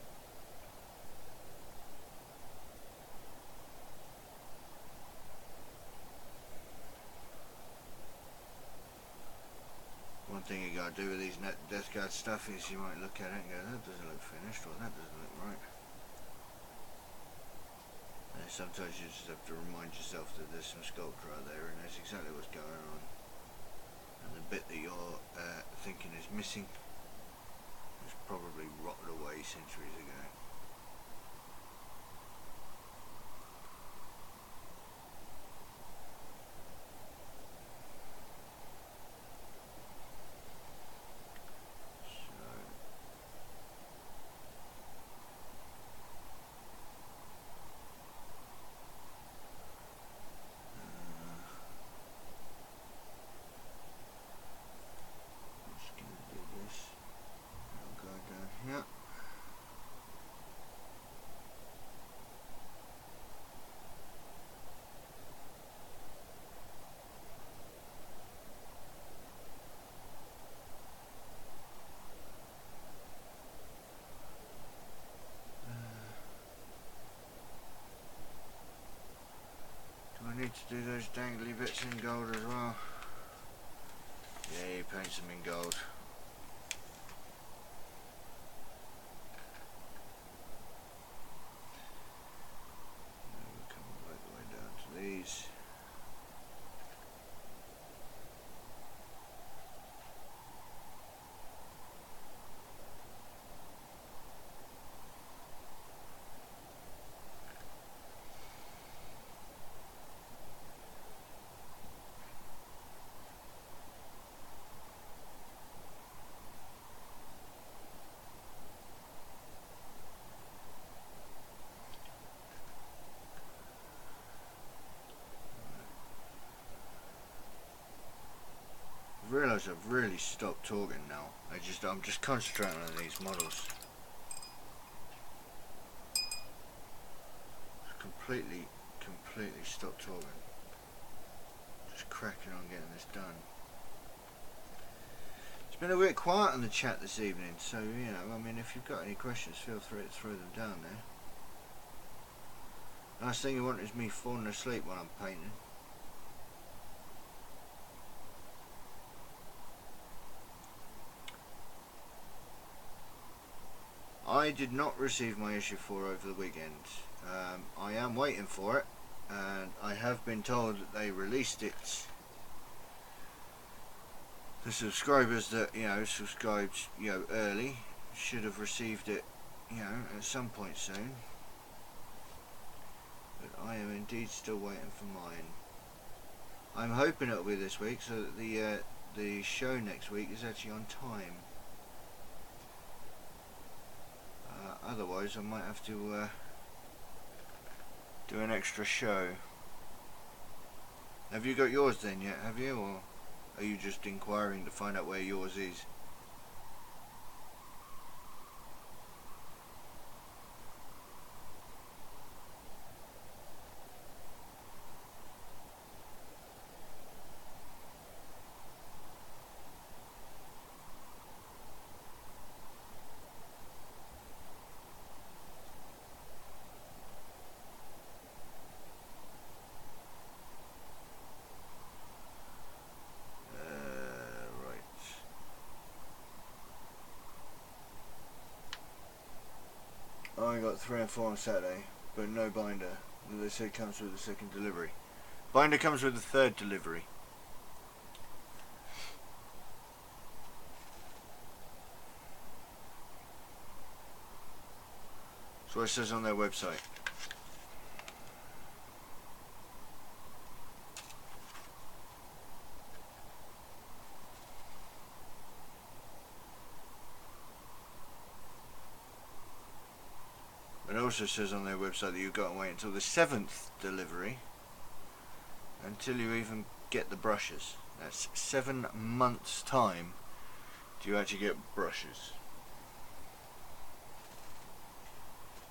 One thing you gotta do with these death guard stuff is you might look at it and go, that doesn't look finished, or that doesn't look right. And sometimes you just have to remind yourself that there's some sculpture out there and that's exactly what's going on. and the bit that you're thinking is missing was probably rotted away centuries ago. I need to do those dangly bits in gold as well. Yeah, he paints them in gold. Now we'll come right the way down to these. I realise I've really stopped talking now. I'm just concentrating on these models. Completely stopped talking. Just cracking on getting this done. It's been a bit quiet on the chat this evening, so you know, I mean, if you've got any questions, feel free to throw them down there. Last thing you want is me falling asleep while I'm painting. I did not receive my issue 4 over the weekend. I am waiting for it, and I have been told that they released it. The subscribers that subscribed early should have received it at some point soon. But I am indeed still waiting for mine. I'm hoping it'll be this week, so that the show next week is actually on time. Otherwise I might have to do an extra show. Have you got yours then yet, have you, or are you just inquiring to find out where yours is? I got 3 and 4 on Saturday, but no binder. They said comes with the second delivery. Binder comes with the third delivery. That's what it says on their website. It also says on their website that you've got to wait until the 7th delivery until you even get the brushes. That's 7 months' time do you actually get brushes.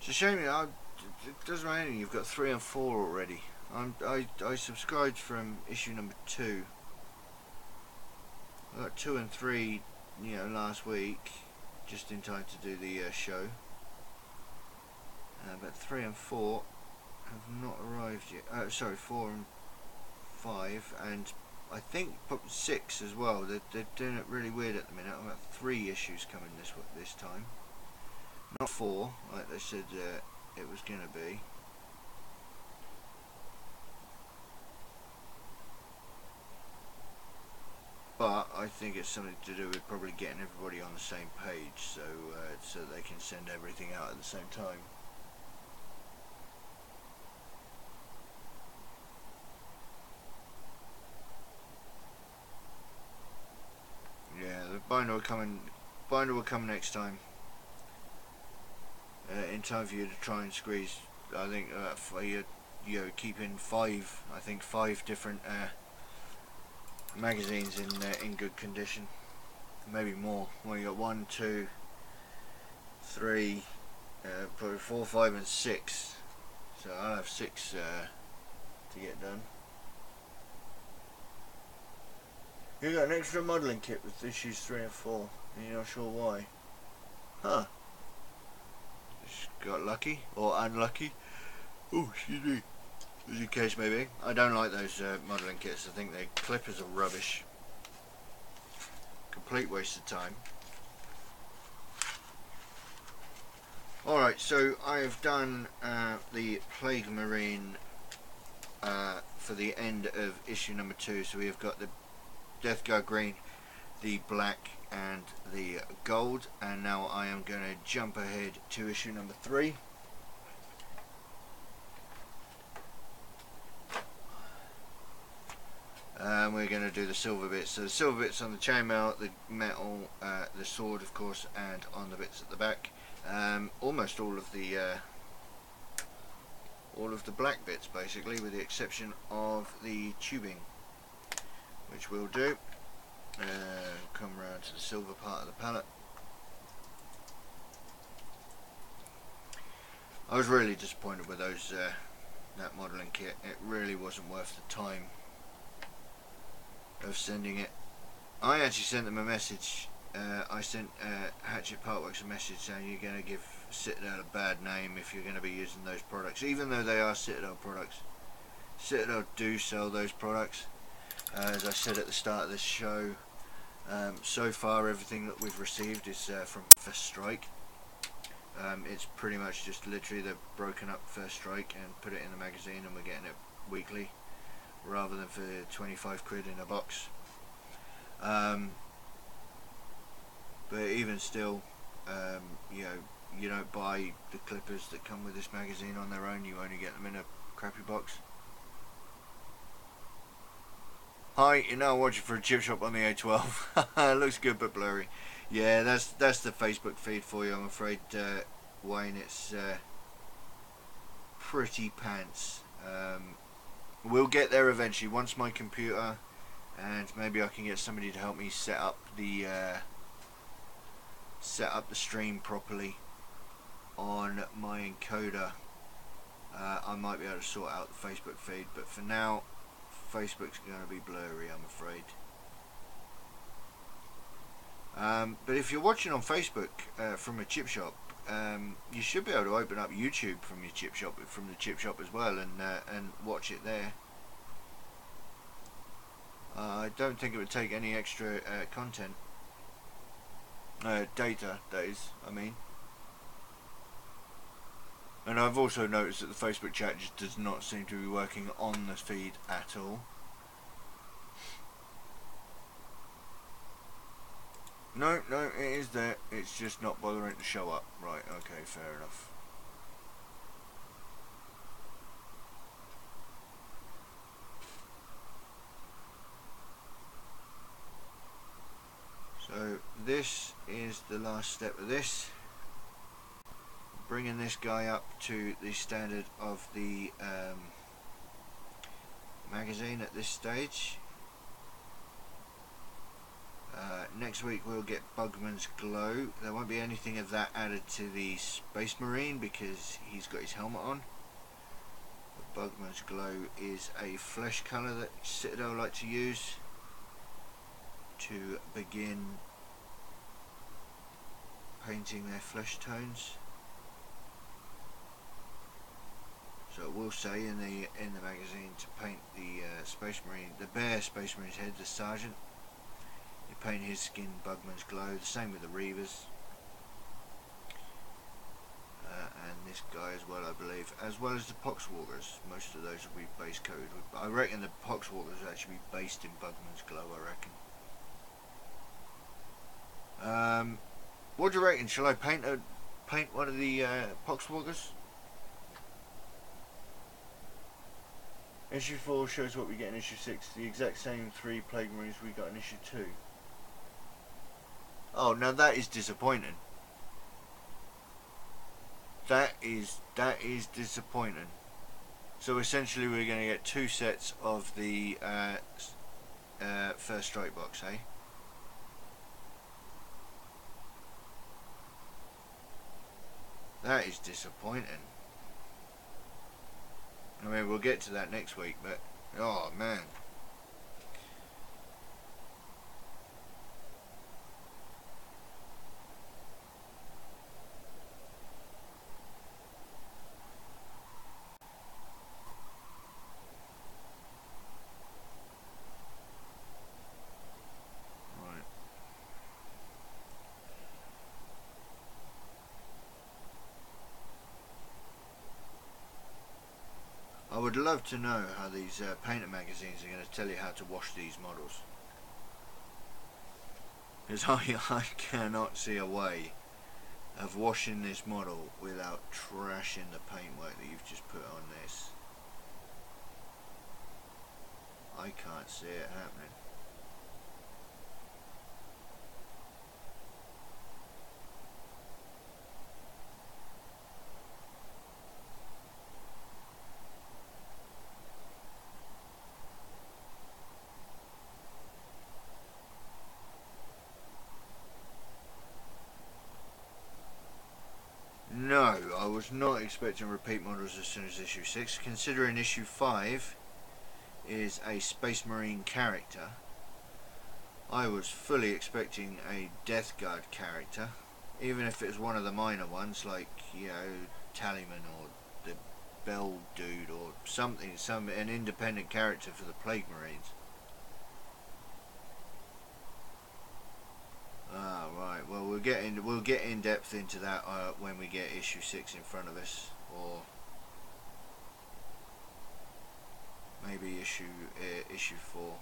It's a shame, it doesn't matter, you've got 3 and 4 already. I subscribed from issue number 2. I got 2 and 3 last week, just in time to do the show. But 3 and 4 have not arrived yet. Sorry, 4 and 5, and I think 6 as well. They're doing it really weird at the minute. I've got 3 issues coming this time, not 4 like they said it was gonna be. But think it's something to do with probably getting everybody on the same page, so so they can send everything out at the same time. Yeah, the binder will come next time. In time for you to try and squeeze. I think for you keeping five different magazines in good condition, maybe more. Well, you got 1, 2, 3, probably 4, 5, and 6. So I'll have 6 to get done. You got an extra modelling kit with issues 3 and 4, and you're not sure why? Huh? Just got lucky or unlucky? Oh, excuse me. As the case may be. I don't like those modelling kits. I think the clippers are rubbish. Complete waste of time. Alright, so I have done the Plague Marine for the end of issue number 2. So we have got the Death Guard green, the black and the gold, and now I am going to jump ahead to issue number 3. And we're going to do the silver bits. So the silver bits on the chainmail, the metal, the sword of course, and on the bits at the back. Almost all of the black bits basically, with the exception of the tubing, which we'll do. Come around to the silver part of the palette. I was really disappointed with those that modelling kit. It really wasn't worth the time of sending it. I actually sent them a message. I sent Hatchet Partworks a message saying you're going to give Citadel a bad name if you're going to be using those products, even though they are Citadel products. Citadel do sell those products. As I said at the start of this show, so far everything that we've received is from First Strike. It's pretty much just literally they've broken up First Strike and put it in the magazine, and we're getting it weekly rather than for 25 quid in a box. But even still, you know, you don't buy the clippers that come with this magazine on their own. You only get them in a crappy box. Hi, you're now watching for a chip shop on the A12. Looks good but blurry. Yeah, that's the Facebook feed for you, I'm afraid, Wayne. It's pretty pants. We'll get there eventually once my computer, and maybe I can get somebody to help me set up the stream properly on my encoder. I might be able to sort out the Facebook feed, but for now Facebook's going to be blurry, I'm afraid. But if you're watching on Facebook from a chip shop, you should be able to open up YouTube from your chip shop, from the chip shop as well, and watch it there. I don't think it would take any extra content, data, that is, I mean. And I've also noticed that the Facebook chat just does not seem to be working on the feed at all. No, it is there. It's just not bothering to show up. Right, okay, fair enough. So this is the last step of this. Bringing this guy up to the standard of the magazine at this stage. Next week we'll get Bugman's Glow. There won't be anything of that added to the Space Marine because he's got his helmet on. But Bugman's Glow is a flesh colour that Citadel like to use to begin painting their flesh tones. So it will say in the magazine to paint the Space Marine, the bare Space Marine's head, the Sergeant. You paint his skin Bugman's Glow. The same with the Reavers, and this guy as well, I believe, as well as the Poxwalkers. Most of those will be base coated. I reckon the Poxwalkers will actually be based in Bugman's Glow. I reckon. What do you reckon? Shall I paint one of the poxwalkers? Issue 4 shows what we get in issue 6. The exact same 3 Plague Marines we got in issue 2. Oh, now that is disappointing. That is disappointing. So essentially we're going to get 2 sets of the first strike box, eh? That is disappointing. I mean, we'll get to that next week, but oh man. Right. I would love to know how these painter magazines are going to tell you how to wash these models. Because I cannot see a way of washing this model without trashing the paintwork that you've just put on this. I can't see it happening. No, I was not expecting repeat models as soon as issue 6, considering issue 5 is a Space Marine character. I was fully expecting a Death Guard character, even if it was one of the minor ones, like, you know, Tallyman or the Bell Dude or something, an independent character for the Plague Marines. Ah, right. Well, we'll get in depth into that when we get issue 6 in front of us, or maybe issue 4.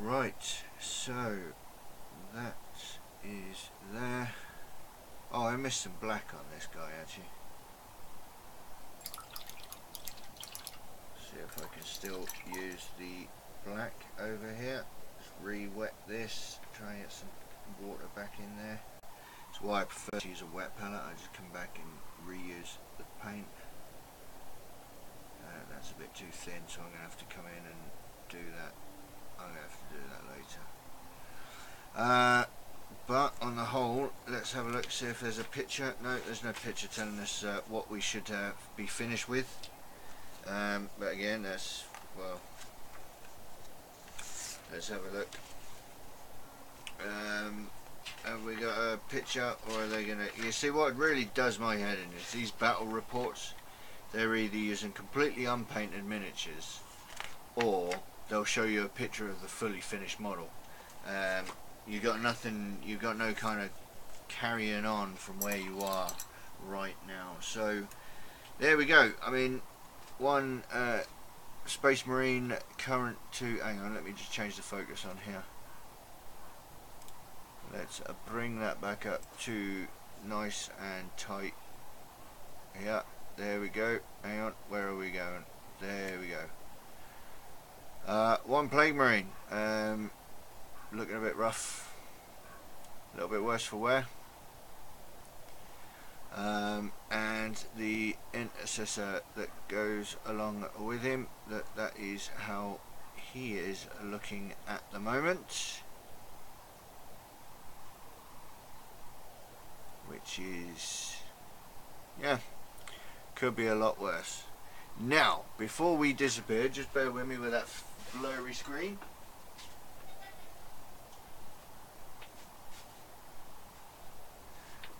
Right, so that is there. Oh, I missed some black on this guy actually. See if I can still use the black over here. Just re-wet this, try and get some water back in there. That's why I prefer to use a wet palette. I just come back and reuse the paint. That's a bit too thin, so I'm going to have to come in and do that. I'm going to have to do that later. But on the whole, let's have a look, see if there's a picture. No, there's no picture telling us what we should be finished with. But again, that's, well, let's have a look. Have we got a picture, or are they going to... You see, what really does my head in is these battle reports. They're either using completely unpainted miniatures, or they'll show you a picture of the fully finished model. You got nothing, you've got no kind of carrying on from where you are right now. So there we go. I mean, one Space Marine current to, hang on, let me just change the focus on here. Let's bring that back up to nice and tight. Yeah, there we go. Hang on, where are we going? There we go. One Plague Marine, looking a bit rough, a little bit worse for wear, and the intercessor that goes along with him, that is how he is looking at the moment, which is, yeah, could be a lot worse. Now, before we disappear, just bear with me with that blurry screen.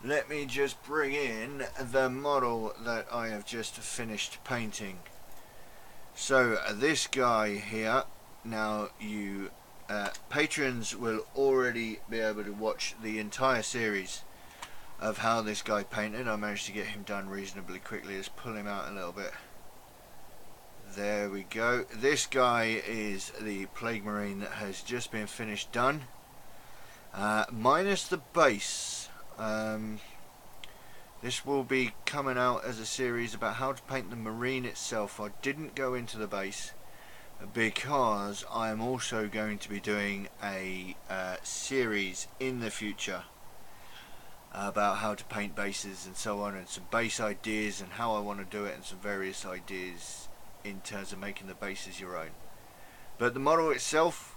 let me just bring in the model that I have just finished painting. So this guy here, now you patrons will already be able to watch the entire series of how this guy painted. I managed to get him done reasonably quickly. Let's pull him out a little bit. There we go. This guy is the Plague Marine that has just been finished done, minus the base. This will be coming out as a series about how to paint the Marine itself. I didn't go into the base because I am also going to be doing a series in the future about how to paint bases and so on, and some base ideas and how I want to do it, and some various ideas in terms of making the bases your own. But the model itself,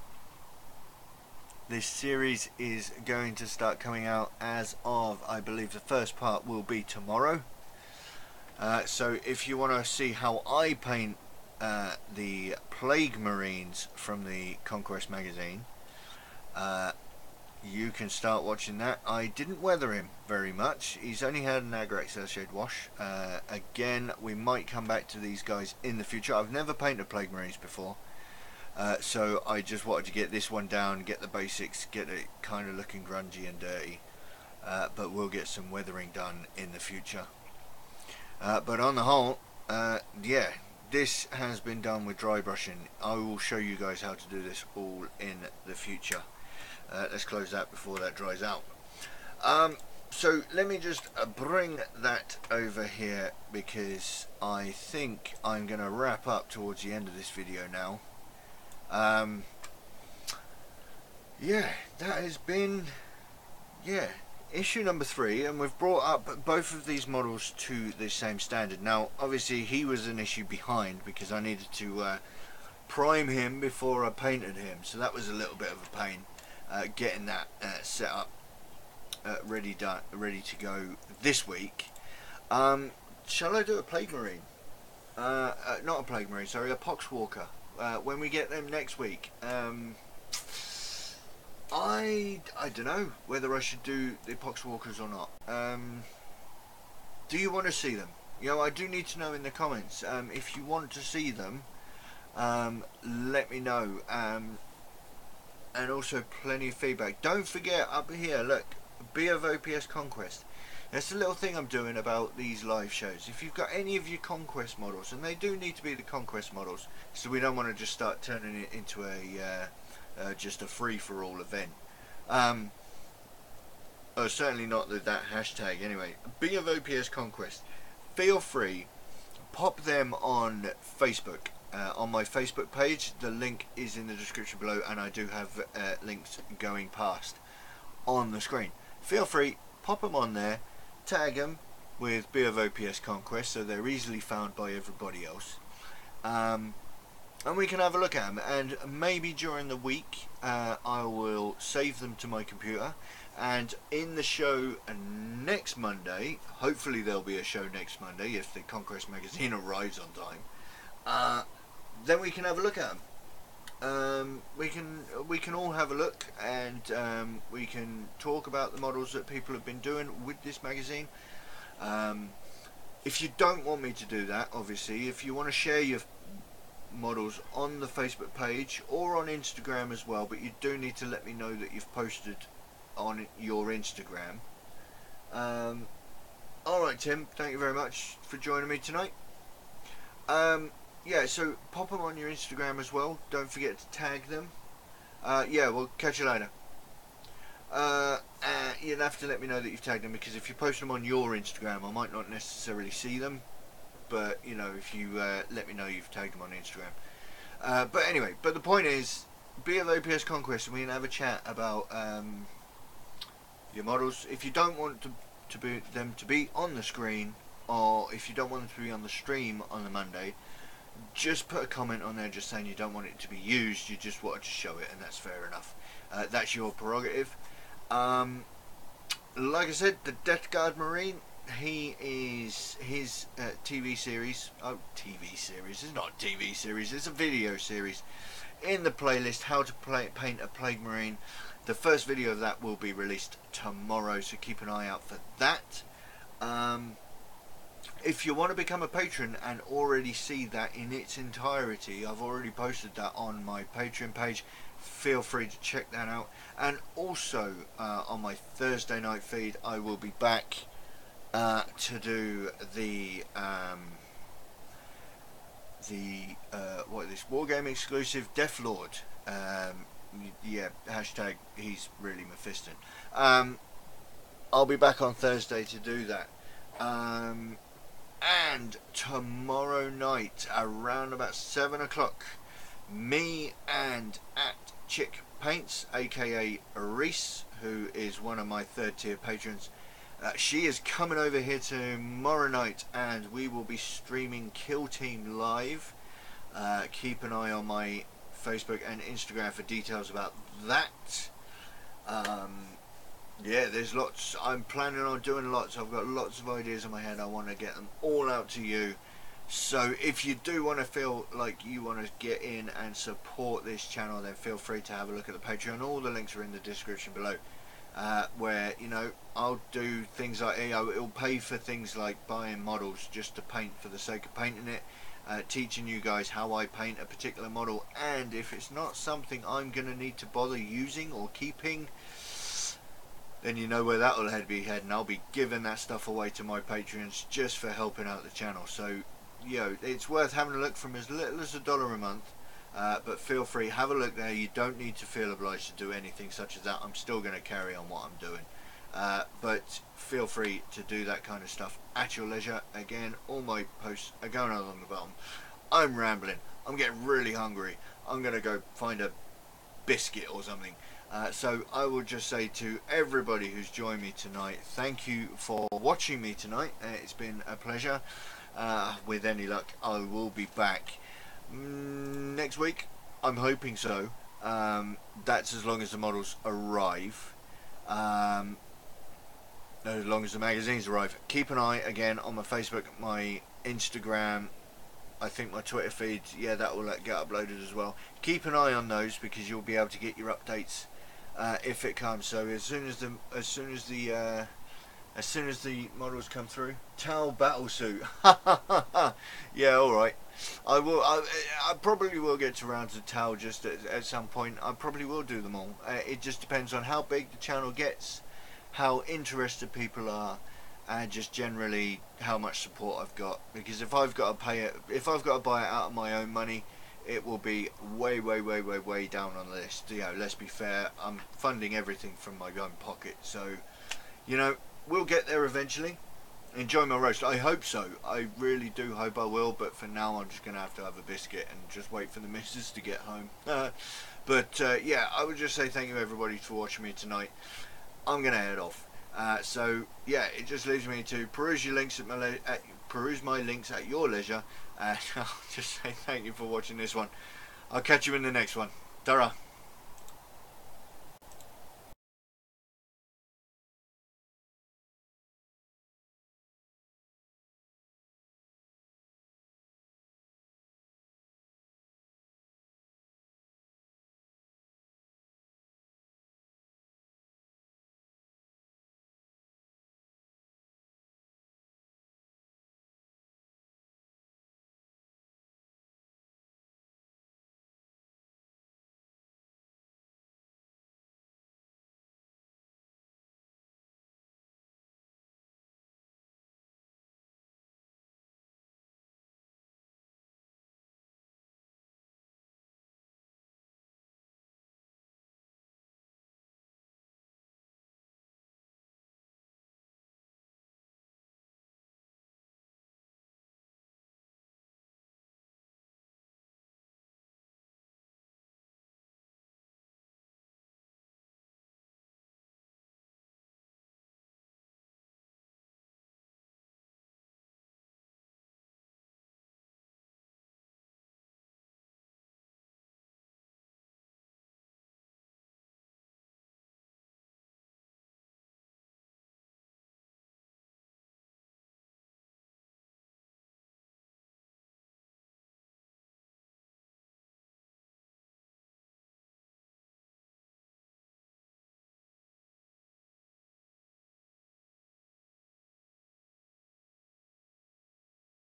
this series is going to start coming out as of, I believe the first part will be tomorrow. So if you want to see how I paint the Plague Marines from the Conquest magazine, you can start watching that. I didn't weather him very much. He's only had an Agrax shade wash. Again, we might come back to these guys in the future. I've never painted Plague Marines before, so I just wanted to get this one down, get the basics, get it kind of looking grungy and dirty, but we'll get some weathering done in the future. But on the whole, yeah, this has been done with dry brushing. I will show you guys how to do this all in the future. Let's close that before that dries out. So let me just bring that over here, because I think I'm going to wrap up towards the end of this video now. Yeah, that has been, yeah, issue number 3, and we've brought up both of these models to the same standard. Now obviously he was an issue behind because I needed to prime him before I painted him, so that was a little bit of a pain, getting that set up, ready to go this week. Shall I do a Plague Marine? Not a Plague Marine, sorry, a Poxwalker. When we get them next week. I don't know whether I should do the Poxwalkers or not. Do you want to see them? You know, I do need to know in the comments. If you want to see them, let me know. And also plenty of feedback. Don't forget, up here, look, Be of OPS Conquest. That's a little thing I'm doing about these live shows. If you've got any of your Conquest models, and they do need to be the Conquest models, so we don't want to just start turning it into a just a free-for-all event. Certainly not that hashtag. Anyway, Be of OPS Conquest. Feel free, pop them on Facebook. On my Facebook page, the link is in the description below, and I do have links going past on the screen. Feel free, pop them on there, tag them with Be of OPS Conquest, so they're easily found by everybody else, and we can have a look at them. And maybe during the week I will save them to my computer, and in the show next Monday, hopefully there'll be a show next Monday if the Conquest magazine arrives on time, then we can have a look at them. We can all have a look, and we can talk about the models that people have been doing with this magazine. If you don't want me to do that, obviously, if you want to share your models on the Facebook page or on Instagram as well, but you do need to let me know that you've posted on your Instagram. Alright Tim, thank you very much for joining me tonight. Yeah, so pop them on your Instagram as well. Don't forget to tag them. Yeah, we'll catch you later. You'll have to let me know that you've tagged them, because if you post them on your Instagram, I might not necessarily see them. But, you know, if you let me know you've tagged them on Instagram. But anyway, but the point is, Be of OPS Conquest, and we can have a chat about your models. If you don't want them to be on the screen, or if you don't want them to be on the stream on the Monday, just put a comment on there just saying you don't want it to be used, you just wanted to show it, and that's fair enough. That's your prerogative. Like I said, the Death Guard Marine, he is his TV series. Oh, TV series. It's not a TV series. It's a video series. In the playlist, how to paint a Plague Marine. The first video of that will be released tomorrow, so keep an eye out for that. If you want to become a patron and already see that in its entirety, I've already posted that on my Patreon page. Feel free to check that out. And also on my Thursday night feed, I will be back to do the what is this, Wargame exclusive Death Lord. Yeah, hashtag he's really Mephiston. I'll be back on Thursday to do that. And tomorrow night around about 7 o'clock, me and at Chick Paints, aka Reese, who is one of my 3rd tier patrons, she is coming over here tomorrow night, and we will be streaming Kill Team live. Keep an eye on my Facebook and Instagram for details about that. Yeah, there's lots. I'm planning on doing lots. I've got lots of ideas in my head. I want to get them all out to you. So if you do want to feel like you want to get in and support this channel, then feel free to have a look at the Patreon. All the links are in the description below. Where, you know, I'll do things like, you know, it'll pay for things like buying models just to paint for the sake of painting it, teaching you guys how I paint a particular model, and if it's not something I'm going to need to bother using or keeping, then you know where that will be heading. I'll be giving that stuff away to my Patreons just for helping out the channel. So, you know, it's worth having a look from as little as $1 a month. But feel free, have a look there. You don't need to feel obliged to do anything such as that. I'm still going to carry on what I'm doing. But feel free to do that kind of stuff at your leisure. Again, all my posts are going along the bottom. I'm rambling. I'm getting really hungry. I'm going to go find a biscuit or something. So I will just say to everybody who's joined me tonight, thank you for watching me tonight. It's been a pleasure. With any luck, I will be back next week. I'm hoping so. That's as long as the models arrive. As long as the magazines arrive. Keep an eye again on my Facebook, my Instagram, I think my Twitter feed. Yeah, that will get uploaded as well. Keep an eye on those because you'll be able to get your updates if it comes. So as soon as the models come through, Tau Battlesuit. Yeah, all right. I probably will get around to Tau just at some point. I probably will do them all. It just depends on how big the channel gets, how interested people are, and just generally how much support I've got. Because if I've got to buy it out of my own money, it will be way down on the list. You know, let's be fair. I'm funding everything from my own pocket, so you know, we'll get there eventually. Enjoy my roast. I hope so. I really do hope I will, but for now I'm just going to have a biscuit and just wait for the missus to get home. But yeah, I would just say thank you everybody for watching me tonight. I'm going to head off. So yeah, it just leaves me to peruse your links peruse my links at your leisure, and I'll just say thank you for watching this one. I'll catch you in the next one. Ta-ra.